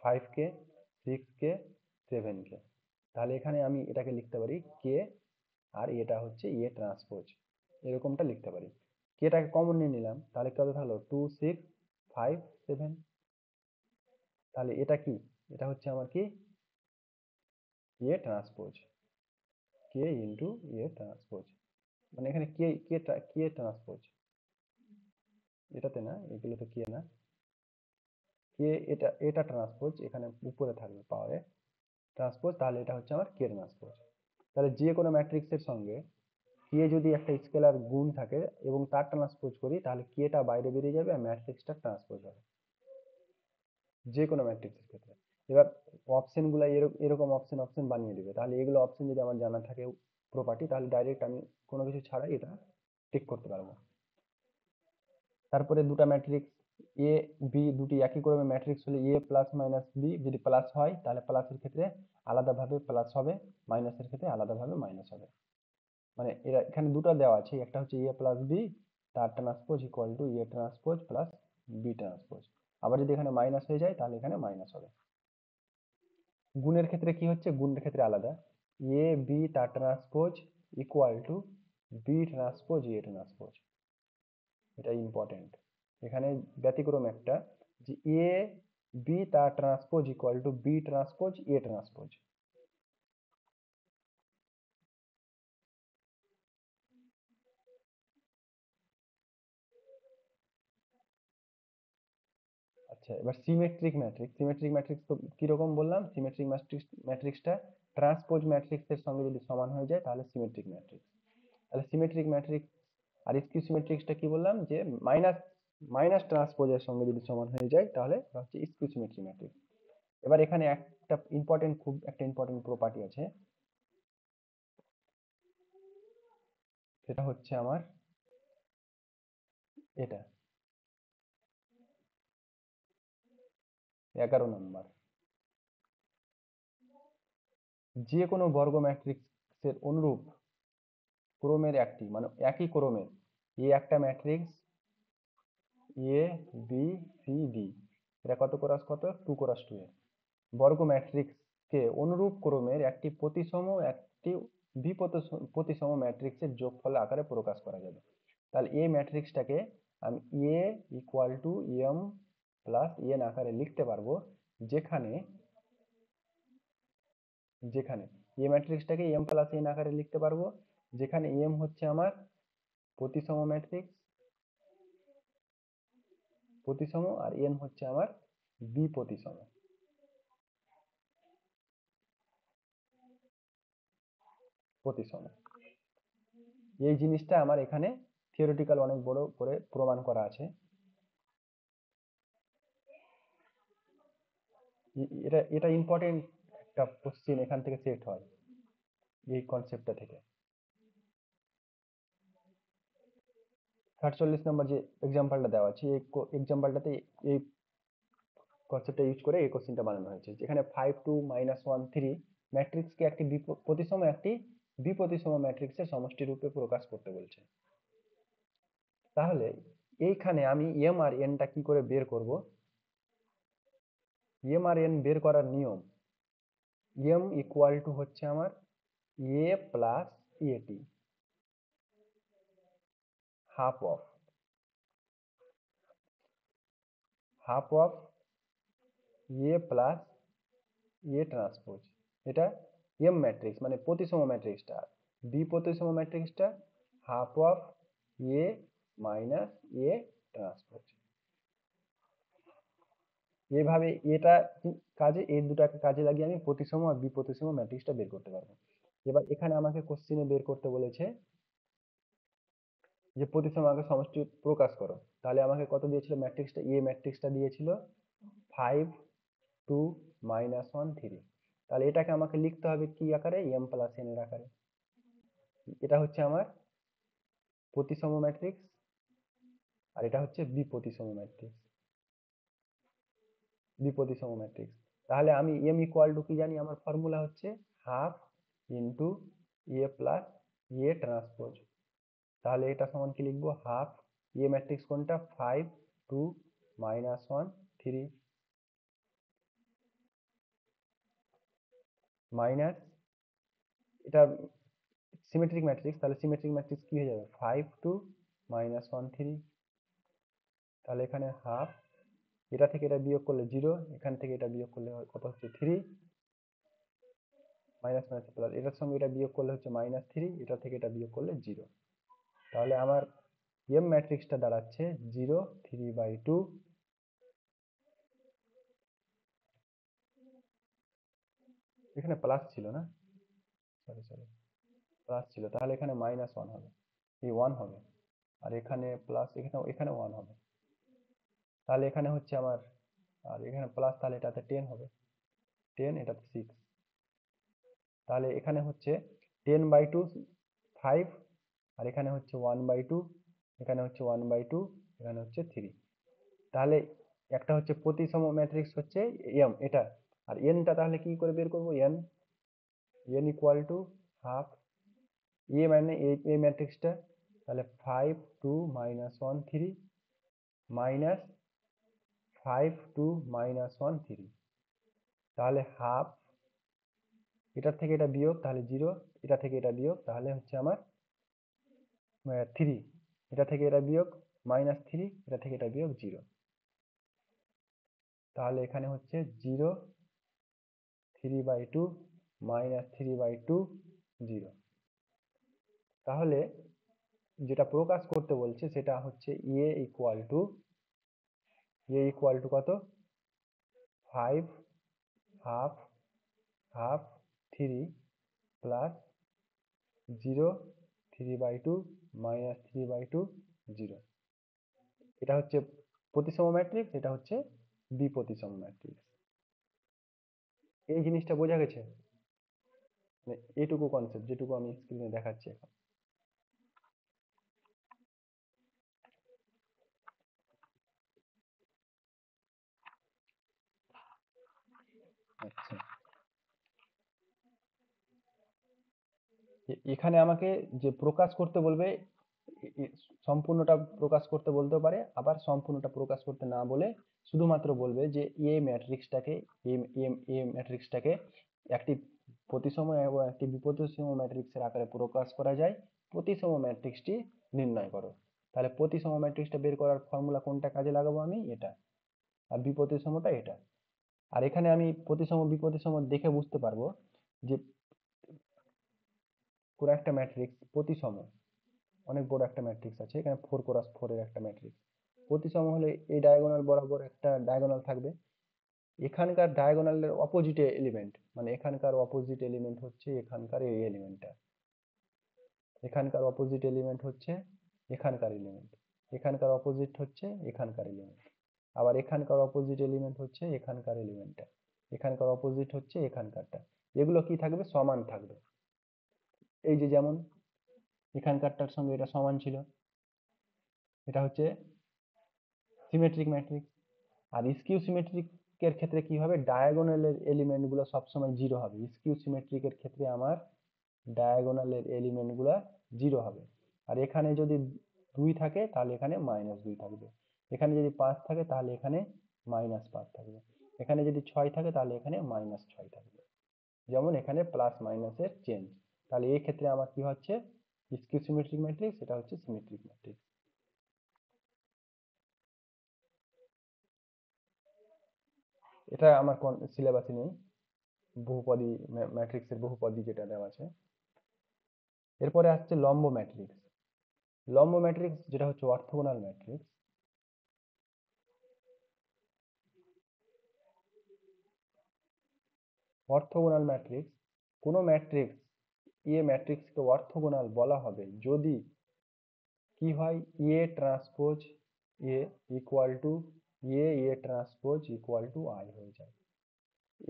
5k 6k 7k। তাহলে এখানে আমি এটাকে লিখতে পারি কে, আর এটা হচ্ছে ট্রান্সপোজ, এরকমটা লিখতে পারি। কেটাকে কমন নিয়ে নিলাম, তাহলে কত থাকলো, 2 6 5 7। তাহলে এটা কি, এটা হচ্ছে আমার কি, ট্রান্সপোজ, কে ইন্টু ট্রান্সপোজ। মানে এখানে কে কে কে ট্রান্সপোজ, এটাতে না, এগুলো তো কে না, কে এটা ট্রান্সপোজ, এখানে উপরে থাকবে পাওয়ারে ট্রান্সপোজ, তাহলে এটা হচ্ছে আমার কে ট্রান্সপোজ। তাহলে যে কোনো ম্যাট্রিক্সের সঙ্গে কে যদি একটা স্কেলার গুণ থাকে এবং তার ট্রান্সপোজ করি, তাহলে কেটা বাইরে বেরিয়ে যাবে আর ম্যাট্রিক্সটা ট্রান্সপোজ হবে, যে কোনো ম্যাট্রিক্সের ক্ষেত্রে। এবার অপশন গুলো এরকম অপশন অপশন বানিয়ে দিবে, তাহলে এগুলো অপশন যদি আমার জানা থাকে প্রপার্টি, তাহলে ডাইরেক্ট আমি কোনো কিছু ছাড়াই এটা টিক করতে পারবো। তারপরে দুটো ম্যাট্রিক্স এ বি, দুটি একই ক্রমে ম্যাট্রিক্স হলে এ প্লাস মাইনাস বি যদি প্লাস হয়, তাহলে প্লাসের ক্ষেত্রে আলাদাভাবে প্লাস হবে, মাইনাসের ক্ষেত্রে আলাদাভাবে মাইনাস হবে। মানে এরা এখানে দুটো দেওয়া আছে, একটা হচ্ছে এ প্লাস বি তার transpose equal to transpose plus B transpose. আবার যদি এখানে মাইনাস হয়ে যায়, তাহলে এখানে মাইনাস হবে। গুণের ক্ষেত্রে কি হচ্ছে, গুণের ক্ষেত্রে আলাদা, এ বি তার transpose equal to B transpose transpose. এটা ইম্পর্টেন্ট। এখানে ব্যতিক্রম একটা, যে এ বি তার transpose equal to B transpose transpose. আচ্ছা, এবার সিমেট্রিক ম্যাট্রিক্স তো কিরকম বললাম? সিমেট্রিক ম্যাট্রিক্সটা ট্রান্সপোজ ম্যাট্রিক্সের সঙ্গে যদি সমান হয়ে যায় তাহলে সিমেট্রিক ম্যাট্রিক্স। তাহলে সিমেট্রিক ম্যাট্রিক্স আর স্কিউ সিমেট্রিক্সটা কি বললাম? যে মাইনাস মাইনাস ট্রান্সপোজের সঙ্গে যদি সমান হয়ে যায় তাহলে ওটা হচ্ছে স্কিউ সিমেট্রিক ম্যাট্রিক্স। এবার এখানে খুব একটা ইম্পর্টেন্ট প্রপার্টি আছে, সেটা হচ্ছে আমার এটা 11 নম্বর। যে কোনো বর্গ ম্যাট্রিক্সের অনুরূপ ক্রমের একটি, মানে একই ক্রমের একটা matrix A B C D, এটা কত ক্রস কত? 2 × 2 বর্গ ম্যাট্রিক্সকে অনুরূপ ক্রমের একটি একটি প্রতিসম ম্যাট্রিক্সের যোগফল আকারে প্রকাশ করা যাবে। তাহলে এই ম্যাট্রিক্সটাকে আমি A equal to M plus N আকারে লিখতে পারবো, যেখানে যেখানে এ ম্যাট্রিক্সটাকে এম প্লাস এন আকারে লিখতে পারবো, যেখানে এম হচ্ছে আমার প্রতিসম ম্যাট্রিক্স আর এন হচ্ছে আমার বিপ্রতিসম। এই জিনিসটা আমার এখানে থিওরিটিক্যাল অনেক বড় করে প্রমাণ করা আছে। এটা ইম্পর্টেন্ট একটা কোশ্চেন এখান থেকে সেট হয় এই কনসেপ্টটা থেকে। 47 নম্বর যে এক্সাম্পলটা দেওয়া আছে, এই এক্সাম্পলটাতে এই কনসেপ্টটা ইউজ করে এই কোশ্চেনটা বানানো হয়েছে, যেখানে 5 2 -1 3 ম্যাট্রিক্সকে একটি বিপ্রতিসম ম্যাট্রিক্সের সমষ্টি রূপে প্রকাশ করতে বলছে। তাহলে এইখানে আমি এম আর এনটা কি করে বের করব? এম আর এন বের করার নিয়ম, এম ইকুয়াল টু হচ্ছে আমার এ প্লাস এটি, half of A plus A transpose. এটা এম ম্যাট্রিক্স মানে প্রতিসম ম্যাট্রিক্সটা, বি প্রতিসম ম্যাট্রিক্সটা half of A minus A transpose. এইভাবে এটা কাজে, এই দুটাকে কাজে লাগিয়ে আমি প্রতিসম আর বিপ্রতিসম ম্যাট্রিক্সটা বের করতে পারবো। এবার এখানে আমাকে কোশ্চেনে বের করতে বলেছে যে প্রতিসম আগে সমষ্টি প্রকাশ করো। তাহলে আমাকে কত দিয়েছিল? ম্যাট্রিক্সটা দিয়েছিল 5 2 -1 3। তাহলে এটাকে আমাকে লিখতে হবে কি আকারে? এম প্লাস এন এর আকারে। এটা হচ্ছে আমার প্রতিসম ম্যাট্রিক্স আর এটা হচ্ছে বিপ্রতিসম ম্যাট্রিক্স। তাহলে আমি এম ইকুয়াল টু কি জানি? আমার ফর্মুলা হচ্ছে half into A plus A transpose. তাহলে এটা সমান কি লিখবো? হাফ এ ম্যাট্রিক্স কোনটা? 5 2 -1 3 মাইনাস, এটা সিমেট্রিক ম্যাট্রিক্স, তাহলে সিমেট্রিক ম্যাট্রিক্স কি হয়ে যাবে? 5 2 -1 3। তাহলে এখানে হাফ, এটা থেকে এটা বিয়োগ করলে 0, এখান থেকে এটা বিয়োগ করলে কত হচ্ছে? 3 মাইনাস মাইনাস প্লাস, এটার সঙ্গে এটা বিয়োগ করলে হচ্ছে -3, এটা থেকে এটা বিয়োগ করলে 0। তাহলে আমার এম ম্যাট্রিক্সটা দাঁড়াচ্ছে 0 3/2। এখানে প্লাস ছিল না, সরি প্লাস ছিল, তাহলে এখানে -1 হবে, এই 1 হবে, আর এখানে প্লাস, এখানে 1 হবে। তাহলে এখানে হচ্ছে আমার, আর এখানে প্লাস, তাহলে এটাতে 10 হবে, 10, এটাতে 6। তাহলে এখানে হচ্ছে 10/2 5, আর এখানে হচ্ছে 1/2, এখানে হচ্ছে 1/2, এখানে হচ্ছে 3। তাহলে একটা হচ্ছে প্রতিসম ম্যাট্রিক্স হচ্ছে এম এটা, আর এনটা তাহলে কি করে বের করবো? এন ইকুয়াল টু হাফ এ মানে এই ম্যাট্রিক্সটা, তাহলে 5 2 -1 3 মাইনাস 5 2 -1 3, তাহলে হাফ, এটার থেকে এটা বিয়োগ তাহলে 0, এটা থেকে এটা বিয়োগ তাহলে হচ্ছে আমার 3, এটা থেকে এটা বিয়োগ -3, এটা থেকে এটা বিয়োগ 0। তাহলে এখানে হচ্ছে 0 3/2 -3/2 0। তাহলে যেটা প্রকাশ করতে বলছে সেটা হচ্ছে এ ইকুয়াল টু কত? 5 হাফ হাফ 3 প্লাস 0 3/2 মাইনাস 3/2 0। এটা হচ্ছে প্রতিসম ম্যাট্রিক্স, এটা হচ্ছে বিপ্রতিসম ম্যাট্রিক্স। এই জিনিসটা বোঝা গেছে, মানে এইটুকু কনসেপ্ট যেটুকু আমি স্ক্রিনে দেখাচ্ছি এখন। আচ্ছা, এখানে আমাকে যে প্রকাশ করতে বলবে, সম্পূর্ণটা প্রকাশ করতে বলতেও পারে, আবার সম্পূর্ণটা প্রকাশ করতে না বলে শুধুমাত্র বলবে যে এ ম্যাট্রিক্সটাকে একটি প্রতিসম এবং একটি বিপ্রতিসম ম্যাট্রিক্সের আকারে প্রকাশ করা যায়, প্রতিসম ম্যাট্রিক্সটি নির্ণয় করো। তাহলে প্রতিসম ম্যাট্রিক্সটা বের করার ফর্মুলা কোনটা কাজে লাগাবো আমি? এটা। আর বিপ্রতিসমটা এটা। আর এখানে আমি প্রতিসম বিপ্রতিসম দেখে বুঝতে পারবো যে পুরো একটা ম্যাট্রিক্স প্রতিসম, অনেক বড় একটা ম্যাট্রিক্স আছে, এখানে 4x4 এর একটা ম্যাট্রিক্স প্রতিসম হলে এই ডায়াগোনাল বরাবর একটা ডায়াগোনাল থাকবে, এখানকার ডায়াগোনালের অপোজিট এলিমেন্ট, মানে এখানকার অপোজিট এলিমেন্ট হচ্ছে এখানকার এই এলিমেন্টটা, এখানকার অপোজিট এলিমেন্ট হচ্ছে এখানকার এলিমেন্ট, এখানকার অপোজিট হচ্ছে এখানকার এলিমেন্ট, আবার এখানকার অপোজিট এলিমেন্ট হচ্ছে এখানকার এলিমেন্টটা, এখানকার অপোজিট হচ্ছে এখানকারটা। এগুলো কি থাকবে? সমান থাকবে। এই যে যেমন এখানকারটার সঙ্গে এটা সমান ছিল, এটা হচ্ছে সিমেট্রিক ম্যাট্রিক্স। আর স্কিউ সিমেট্রিক এর ক্ষেত্রে কি হবে? ডায়াগোনালের এলিমেন্ট গুলো সবসময় জিরো হবে। স্কিউ সিমেট্রিক এর ক্ষেত্রে আমার ডায়াগোনালের এলিমেন্ট গুলা জিরো হবে। আর এখানে যদি 2 থাকে তাহলে এখানে -2 থাকবে, এখানে যদি 5 থাকে তাহলে এখানে -5 থাকবে, এখানে যদি 6 থাকে তাহলে এখানে -6 থাকবে। যেমন এখানে প্লাস মাইনাসের চেঞ্জ। তাহলে এই ক্ষেত্রে আমার কি হচ্ছে? স্কিউ সিমেট্রিক ম্যাট্রিক্স, এটা হচ্ছে সিমেট্রিক ম্যাট্রিক্স। এটা আমার কোন সিলেবাসে নেই, বহুপদী ম্যাট্রিক্সের বহুপদী যেটা দেওয়া আছে। এরপরে আসছে লম্ব ম্যাট্রিক্স। লম্ব ম্যাট্রিক্স যেটা হচ্ছে অর্থগোনাল ম্যাট্রিক্স। অর্থগোনাল ম্যাট্রিক্স, কোন ম্যাট্রিক্স ম্যাট্রিক্সকে অর্থগোনাল বলা হবে যদি কি হয়? এ transpose A equal two A transpose equal two I হয়ে যায়।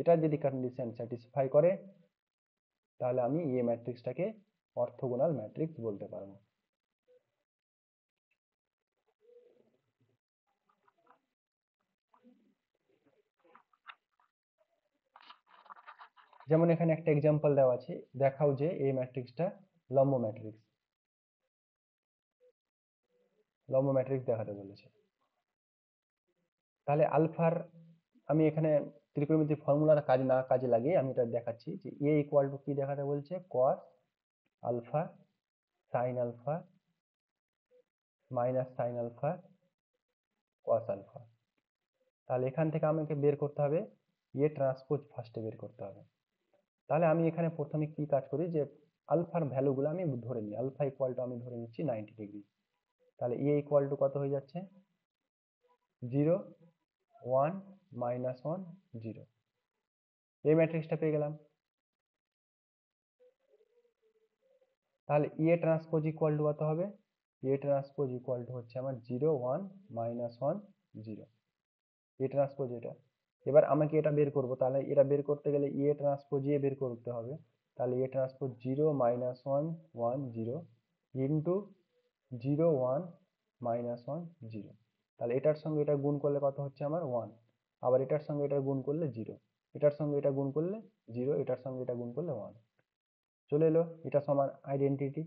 এটা যদি কন্ডিশন স্যাটিসফাই করে তাহলে আমি ম্যাট্রিক্সটাকে অর্থগোনাল ম্যাট্রিক্স বলতে পারবো। যেমন এখানে একটা এক্সাম্পল দেওয়া আছে, দেখাও যে এই ম্যাট্রিক্সটা লম্ব ম্যাট্রিক্স। লম্ব ম্যাট্রিক্স দেখাতে বলেছে। তাহলে আলফার, আমি এখানে ত্রিকোণমিতিক ফর্মুলার কাজে লাগিয়ে আমি এটা দেখাচ্ছি যে এ ইকুয়াল টু কি দেখাতে বলছে? Cos alpha sine alpha minus sine alpha cos alpha. তাহলে এখান থেকে আমাকে বের করতে হবে ট্রান্সপোজ, ফার্স্টে বের করতে হবে। তাহলে আমি এখানে প্রথমে কি কাজ করি যে আলফার ভ্যালুগুলো আমি ধরে নিই। আলফা ইকুয়াল টু আমি ধরে নিচ্ছি 90 ডিগ্রি। তাহলে ইকুয়াল টু কত হয়ে যাচ্ছে? 0 1 -1 0। এই ম্যাট্রিক্সটা পেয়ে গেলাম। তাহলে ট্রান্সপোজ ইকুয়াল টু কত হবে? ট্রান্সপোজ ইকুয়াল টু হচ্ছে আমার 0 1 -1 0। ট্রান্সপোজ এটা। এবার আমাকে এটা বের করব, তাহলে এটা বের করতে গেলে ট্রান্সপোজ বের করতে হবে। তাহলে ট্রান্সপোজ 0 -1 1 0 ইন্টু 0 1 -1 0। তাহলে এটার সঙ্গে এটা গুণ করলে কত হচ্ছে আমার? 1। আবার এটার সঙ্গে এটা গুণ করলে 0, এটার সঙ্গে এটা গুণ করলে 0, এটার সঙ্গে এটা গুণ করলে 1। চলে এলো, এটা সমান আইডেন্টিটি।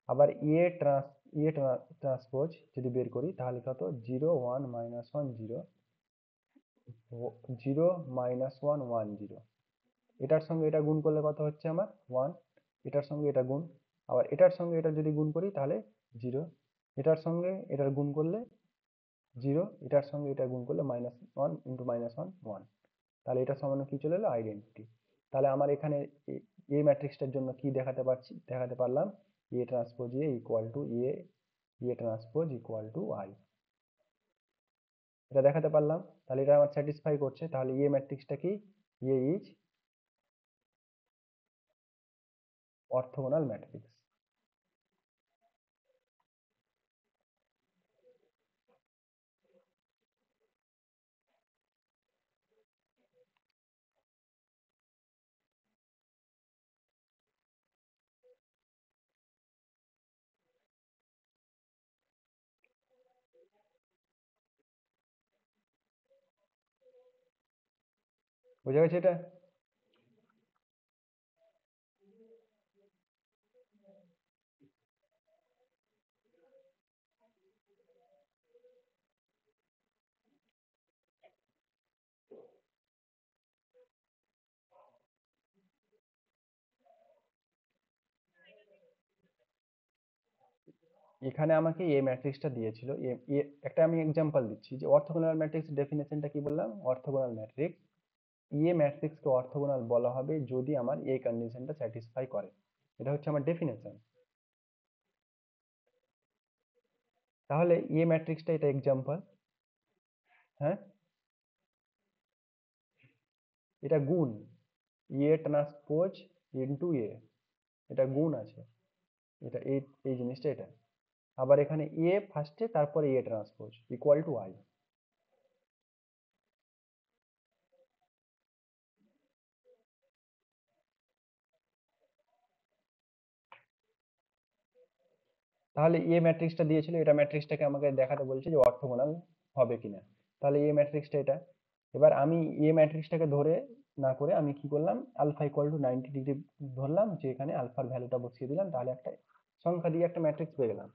আবার ট্রান্সপোজ যদি বের করি তাহলে কত? 0 1 -1 0 0 -1 1 0। এটার সঙ্গে এটা গুণ করলে কত হচ্ছে আমার? 1। এটার সঙ্গে এটা গুণ, আবার এটার সঙ্গে এটা যদি গুণ করি তাহলে 0, এটার সঙ্গে এটার গুণ করলে 0, এটার সঙ্গে এটা গুণ করলে -1 ইন্টু -1 1। তাহলে এটা সমান কি চলে এলো? আইডেন্টিটি। তাহলে আমার এখানে এই ম্যাট্রিক্সটার জন্য কি দেখাতে পারলাম? Transpose equal to transpose equal two I. এটা দেখাতে পারলাম, তাহলে এটা আমার স্যাটিসফাই করছে। তাহলে এ ম্যাট্রিক্সটা কি? এ ইজ অর্থোগোনাল ম্যাট্রিক্স। বুঝা গেছে এটা? এখানে আমাকে এ ম্যাট্রিক্সটা দিয়েছিল, একটা আমি এক্সাম্পল দিচ্ছি যে অর্থোগোনাল ম্যাট্রিক্স ডেফিনেশনটা কি বললাম। অর্থোগোনাল ম্যাট্রিক্স, এ ম্যাট্রিক্সকে অর্থোগোনাল বলা হবে যদি আমার এ কন্ডিশনটা স্যাটিসফাই করে। এটা হচ্ছে আমার ডেফিনেশন। তাহলে এ ম্যাট্রিক্সটা এটা এক্সাম্পল। হ্যাঁ, এটা গুণ, এ ট্রান্সপোজ ইনটু এ, এটা গুণ আছে। এটা এই এই জিনিসটা এটা। আবার এখানে এ ফার্স্টে, তারপরে এ ট্রান্সপোজ ইকুয়াল টু আই। তাহলে এ ম্যাট্রিক্সটা দিয়েছিল, এটা ম্যাট্রিক্সটাকে আমাকে দেখাতে বলছে যে অর্থোগোনাল হবে কিনা। তাহলে এ ম্যাট্রিক্সটা এটা। এবার আমি এ ম্যাট্রিক্সটাকে ধরে না করে আমি কি করলাম, আলফা ইকুয়াল টু 90 ডিগ্রি ধরলাম, যে এখানে আলফার ভ্যালুটা বসিয়ে দিলাম, তাহলে একটা সংখ্যা দিয়ে একটা ম্যাট্রিক্স পেয়ে গেলাম।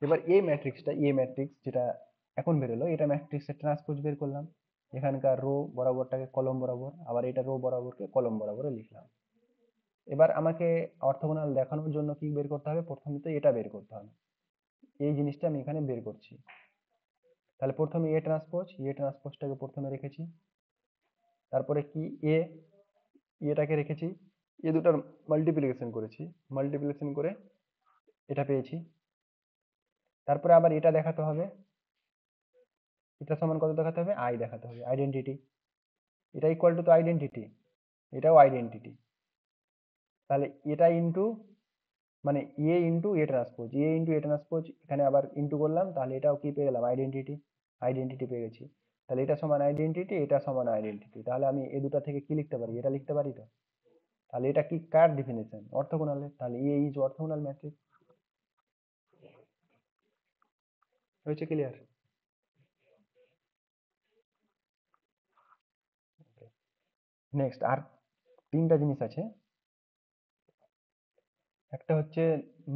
এবার এই ম্যাট্রিক্সটা, এ ম্যাট্রিক্স যেটা এখন বেরোলো, এটা ম্যাট্রিক্সের ট্রান্সপোজ বের করলাম। এখানকার রো বরাবরটাকে কলম বরাবর, আবার এটা রো বরাবরকে কলম বরাবরে লিখলাম। এবার আমাকে অর্থোগোনাল দেখানোর জন্য কি বের করতে হবে? প্রথমে তো এটা বের করতে হবে। এই জিনিসটা আমি এখানে বের করছি। তাহলে প্রথমে এ ট্রান্সপোজটাকে প্রথমে রেখেছি। তারপরে কি এ, এটাকে রেখেছি। এ দুটার মাল্টিপ্লিকেশন করেছি, মাল্টিপ্লিকেশন করে এটা পেয়েছি। তারপরে আবার এটা দেখাতে হবে, এটা সমান কত দেখাতে হবে? আই দেখাতে হবে, আইডেন্টিটি। এটা ইকুয়াল টু তো আইডেন্টিটি, এটাও আইডেন্টিটি। তাহলে এটা ইনটু, মানে এ ট্রান্সপোজ এখানে আবার ইনটু করলাম, তাহলে এটাও কি পেয়ে গেলাম? আইডেন্টিটি। আইডেন্টিটি পেয়ে গেছি। তাহলে এটা সমান আইডেন্টিটি, এটা সমান আইডেন্টিটি। তাহলে আমি এই দুটা থেকে কি লিখতে পারি? এটা লিখতে পারি তো। তাহলে এটা কি, কার ডেফিনেশন? অর্থোগোনালের। তাহলে এ ইজ অর্থোগোনাল ম্যাট্রিক্স। হয়েছে ক্লিয়ার? নেক্সট আর তিনটা জিনিস আছে। একটা হচ্ছে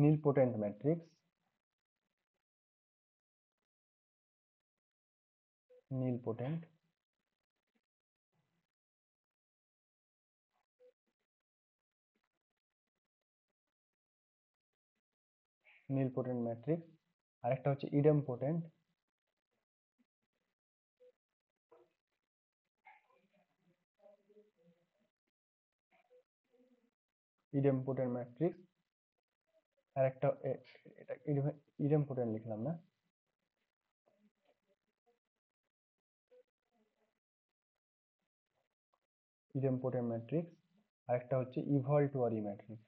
নীলপোটেন্ট ম্যাট্রিক্স। নীলপোটেন্ট, নীলপোটেন্ট ম্যাট্রিক্স। আরেকটা হচ্ছে ইডেমপোটেন্ট। ইডেমপোটেন্ট ম্যাট্রিক্স। আর একটা এটা ইডেমপোটেন্ট লিখলাম না? ইডেমপোটেন্ট ম্যাট্রিক্স। আর একটা হচ্ছে ইভলটুয়ারি ম্যাট্রিক্স।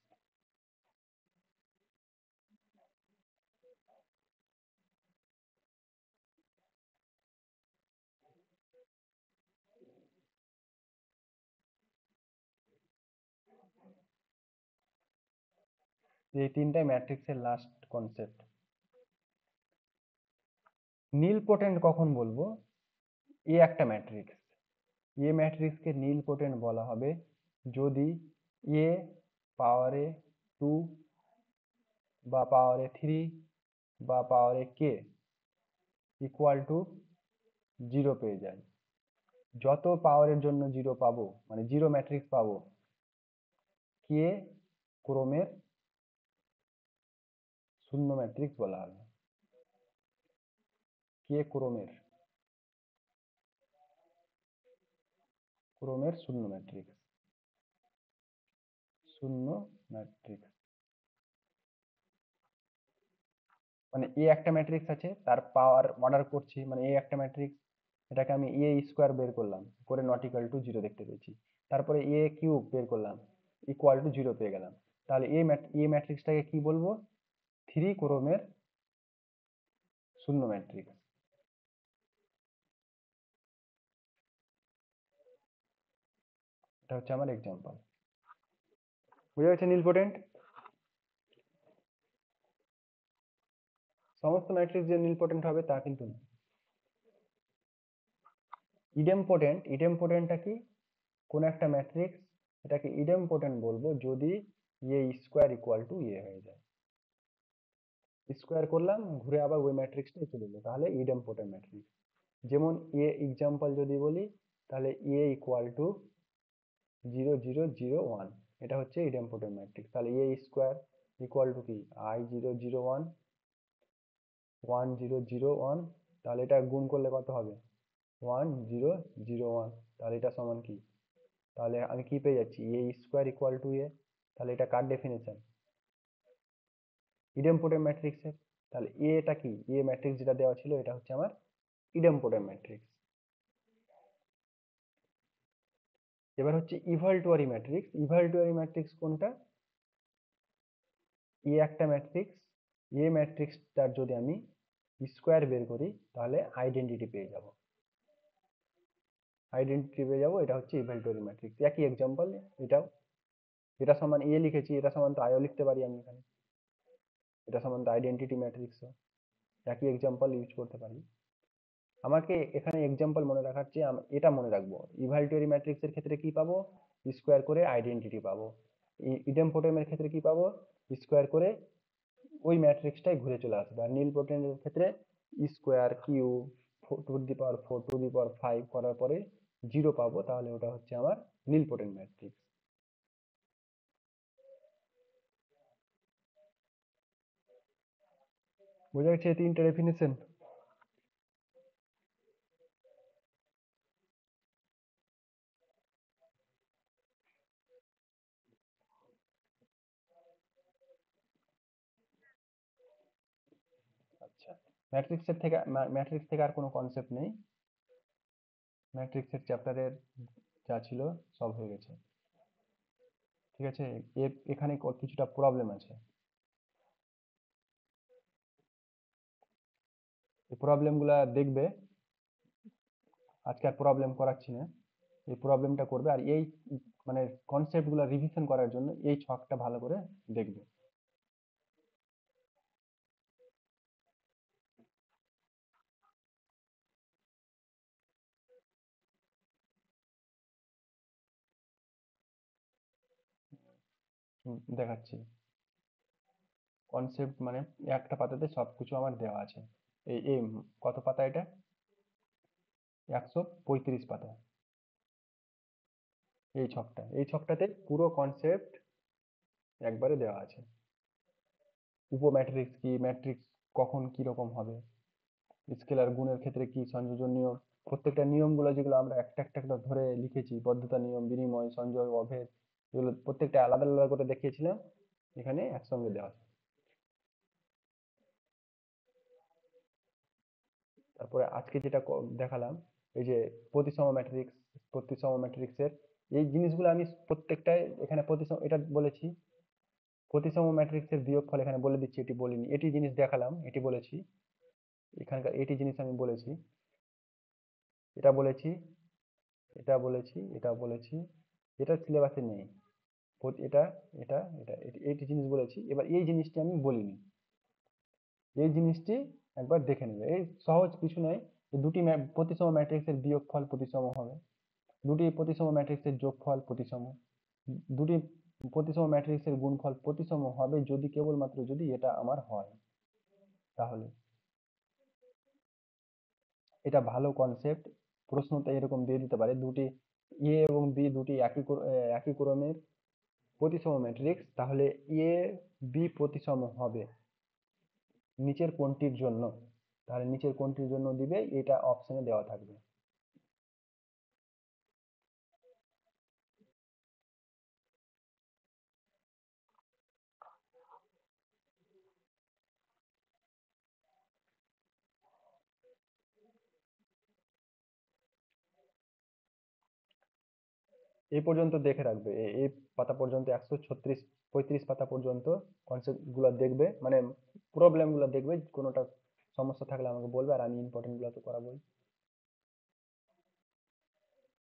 এই তিনটাই ম্যাট্রিক্সের লাস্ট কনসেপ্ট। নীলপোটেন্ট কখন বলবো? এ একটা ম্যাট্রিক্স, এ ম্যাট্রিক্সকে নীলপোটেন্ট বলা হবে যদি এ পাওয়ারে 2 বা পাওয়ারে 3 বা পাওয়ারে কে ইকুয়াল টু 0 পেয়ে যায়। যত পাওয়ারের জন্য 0 পাবো, মানে 0 ম্যাট্রিক্স পাবো, কে ক্রমের শূন্য ম্যাট্রিক্স বলা হবে। কে ক্রমের শূন্য ম্যাট্রিক্স, শূন্য ম্যাট্রিক্স। মানে এ একটা ম্যাট্রিক্স আছে, তার পাওয়ার অর্ডার করছি, মানে এ একটা ম্যাট্রিক্স, এটাকে আমি এ স্কোয়ার বের করলাম করে নট ইকুয়াল টু জিরো দেখতে পেয়েছি। তারপরে এ কিউব বের করলাম, ইকুয়াল টু জিরো পেয়ে গেলাম। তাহলে এ ম্যাট্রিক্সটাকে কি বলবো? থ্রি ক্রমের শূন্য ম্যাট্রিক্স। এটা হচ্ছে আমার এক্সাম্পল। বুঝা গেছে নীলপটেন্ট? সমস্ত ম্যাট্রিক্স যে নীলপটেন্ট হবে তা কিন্তু না। ইডেমপোটেন্টটা কি? কোন একটা ম্যাট্রিক্স, এটাকে ইডেমপোটেন্ট বলবো যদি এ স্কোয়ার ইকুয়াল টু এ হয়ে যায়। স্কোয়ার করলাম, ঘুরে আবার ওই ম্যাট্রিক্সটাই চলে এলো, তাহলে ইডেমপোটেন্ট ম্যাট্রিক্স। যেমন এ এক্সাম্পল যদি বলি, তাহলে এ ইকুয়াল টু 0 0 0 1, এটা হচ্ছে ইডেমপোটেন্ট ম্যাট্রিক্স। তাহলে এ স্কোয়ার ইকুয়াল টু কি I 0 0 1 1 0 0 1, তাহলে এটা গুণ করলে কত হবে? 1 0 0 1, তাহলে এটা সমান কি? তাহলে আমি কি পেয়ে যাচ্ছি? এ স্কোয়ার ইকুয়াল টু এ। তাহলে এটা কার ডেফিনেশন? ইডেমপোটেন্ট ম্যাট্রিক্সের। তাহলে এটা কি? এ ম্যাট্রিক্স যেটা দেওয়া ছিল এটা হচ্ছে আমার ইডেমপোটেন্ট ম্যাট্রিক্স। এবার হচ্ছে ইভালটুয়ারি ম্যাট্রিক্স। ইভালটুয়ারি ম্যাট্রিক্স কোনটা? একটা ম্যাট্রিক্স, এ ম্যাট্রিক্সটার যদি আমি স্কোয়ার বের করি তাহলে আইডেন্টিটি পেয়ে যাব। এটা হচ্ছে ইভালটুয়ারি ম্যাট্রিক্স। একই এক্সাম্পল এটাও। এটা সমান এ লিখেছি, এটা সমান তো আইও লিখতে পারি আমি এখানে। এটা সমান তো আইডেন্টিটি ম্যাট্রিক্সও। একই এক্সাম্পল ইউজ করতে পারি। আমাকে এখানে এক্সাম্পল মনে রাখার চেয়ে এটা মনে রাখবো, ইভালটুয়ারি ম্যাট্রিক্সের ক্ষেত্রে কি পাবো? স্কোয়ার করে আইডেন্টিটি পাবো। ইডেমপোটেন্টের ক্ষেত্রে কি পাবো? স্কোয়ার করে ওই ম্যাট্রিক্সটাই ঘুরে চলে আসবে। আর নীলপটেন্টের ক্ষেত্রে স্কোয়ার কিউব 4 টু দি পাওয়ার 5 করার পরে জিরো পাবো, তাহলে ওটা হচ্ছে আমার নীলপটেন্ট ম্যাট্রিক্স। বোঝা যাচ্ছে এই তিনটে ডেফিনেশন? আচ্ছা, ম্যাট্রিক্স থেকে আর কোনো কনসেপ্ট নেই। ম্যাট্রিক্সের চ্যাপ্টারের যা ছিল সব হয়ে গেছে। ঠিক আছে, এখানে কিছুটা প্রবলেম আছে। এই প্রবলেমগুলা দেখবে, আজকে আর প্রবলেম করাচ্ছি না। এই প্রবলেমটা করবে, আর এই মানে কনসেপ্টগুলো রিভিশন করার জন্য এই ছকটা ভালো করে দেখবে। দেখাচ্ছি। কনসেপ্ট মানে একটা পাতাতে সবকিছু আমার দেওয়া আছে। এই এই কত পাতা এটা? 135 পাতা। এই ছকটাতে পুরো কনসেপ্ট একবারে দেওয়া আছে। উপম্যাট্রিক্স কি, ম্যাট্রিক্স কখন কি রকম হবে, স্কেলার গুণের ক্ষেত্রে কি সংযোজন নিয়ম, প্রত্যেকটা নিয়মগুলো যেগুলো আমরা একটা একটা করে ধরে লিখেছি, বদ্ধতা নিয়ম, বিনিময়, সঞ্চয়, অভেদ, এগুলো প্রত্যেকটা আলাদা আলাদা করে দেখিয়েছিলাম, এখানে একসঙ্গে দেওয়া আছে। তারপরে আজকে যেটা দেখালাম, এই যে প্রতিসম ম্যাট্রিক্সের এই জিনিসগুলো আমি প্রত্যেকটাই এখানে এটা বলেছি। প্রতিসম ম্যাট্রিক্সের বিয়োগফল এখানে বলে দিচ্ছি, এটি বলিনি। এটি জিনিস দেখালাম, এটি বলেছি। এখানকার এটি জিনিস আমি বলেছি, এটা বলেছি, এটা বলেছি। এটা সিলেবাসে নেই। এটা এটা এটা এইটি জিনিস বলেছি। এবার এই জিনিসটি আমি বলিনি, এই জিনিসটি একবার দেখে নেবে। এই সহজ কিছু নয়, এই দুটি প্রতিসম ম্যাট্রিক্সের বিয়োগফল প্রতিসম হবে, দুটি প্রতিসম ম্যাট্রিক্সের যোগফল প্রতিসম, দুটি প্রতিসম ম্যাট্রিক্সের গুণফল প্রতিসম হবে যদি, কেবলমাত্র যদি এটা আমার হয়। তাহলে এটা ভালো কনসেপ্ট। প্রশ্নটা এরকম দিয়ে দিতে পারে, দুটি এ এবং বি দুটি একই ক্রমের প্রতিসম ম্যাট্রিক্স, তাহলে এ বি প্রতিসম হবে নিচের কোনটির জন্য? তাহলে নিচের কোনটির জন্য দিবে, এটা অপশনে দেওয়া থাকবে। এই পর্যন্ত দেখে রাখবে, এই পাতা পর্যন্ত 136 35 পাতা পর্যন্ত কনসেপ্ট গুলো দেখবে, মানে প্রবলেম গুলো দেখবে, কোনোটা সমস্যা থাকলে আমাকে বলবে, আর আমি ইম্পর্টেন্ট গুলো তো করাবোই।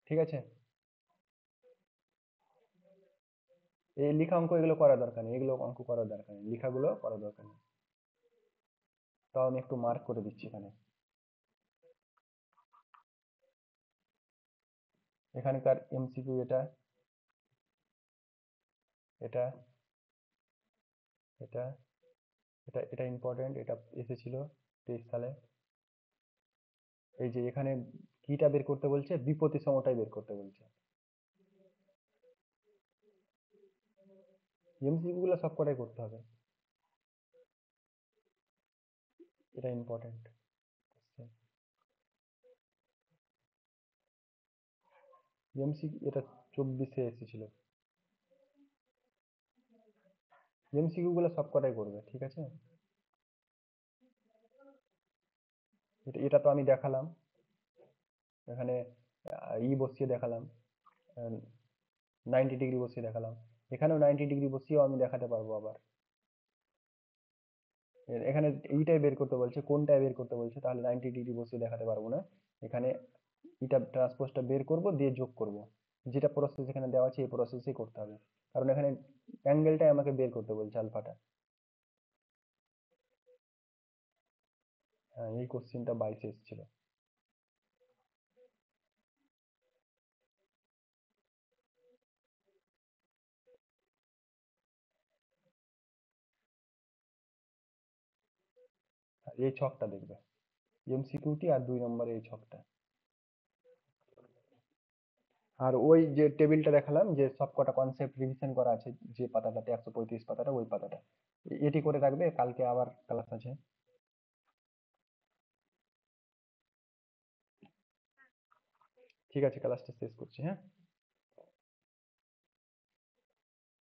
ঠিক আছে, এই লিখা অঙ্ক এগুলো করার দরকার নেই, এগুলো অঙ্ক করার দরকার নেই, লিখাগুলো করার দরকার নেই। তাও আমি একটু মার্ক করে দিচ্ছি এখানে। এখানকার এমসিকিউ এটা, এটা, এটা, এটা ইম্পর্টেন্ট, এটা এসেছিল 23 সালে। এই যে এখানে কিটা বের করতে বলছে, বিপত্তি সমটাই বের করতে বলছে। এমসিকিউ গুলো সব কটাই করতে হবে, এটা ইম্পর্টেন্ট। এমসিকিউ এটা 24-এ এসেছিল। এমসিকিউ গুলো সব কটাই করবে, ঠিক আছে। এটা তো আমি দেখালাম এখানে, বসিয়ে দেখালাম, 90 ডিগ্রি বসিয়ে দেখালাম। এখানেও 90 ডিগ্রি বসিয়েও আমি দেখাতে পারবো আবার। এখানে এইটাই বের করতে বলছে, কোনটাই বের করতে বলছে, তাহলে 90 ডিগ্রি বসিয়ে দেখাতে পারবো না। এখানে এটা ট্রান্সপোজটা বের করব, দিয়ে যোগ করব। যেটা প্রসেস এখানে দেওয়া আছে এই প্রসেসই করতে হবে, কারণ এখানে অ্যাঙ্গেলটাই আমাকে বের করতে বলছে, আলফাটা। হ্যাঁ, এই কোশ্চেনটা 22-এ এসেছিল। আর এই ছকটা দেখবে, এমসিকিউটি আর 2 নম্বরে এই ছকটা। আর ওই যে টেবিলটা দেখালাম, যে সবকটা কনসেপ্ট রিভিশন করা আছে, যে পাতাটাতে 135 পাতাটা, ওই পাতাটা এটি করে রাখবে, কালকে আবার ক্লাস আছে। ঠিক আছে, ক্লাসটা শেষ করছি, হ্যাঁ।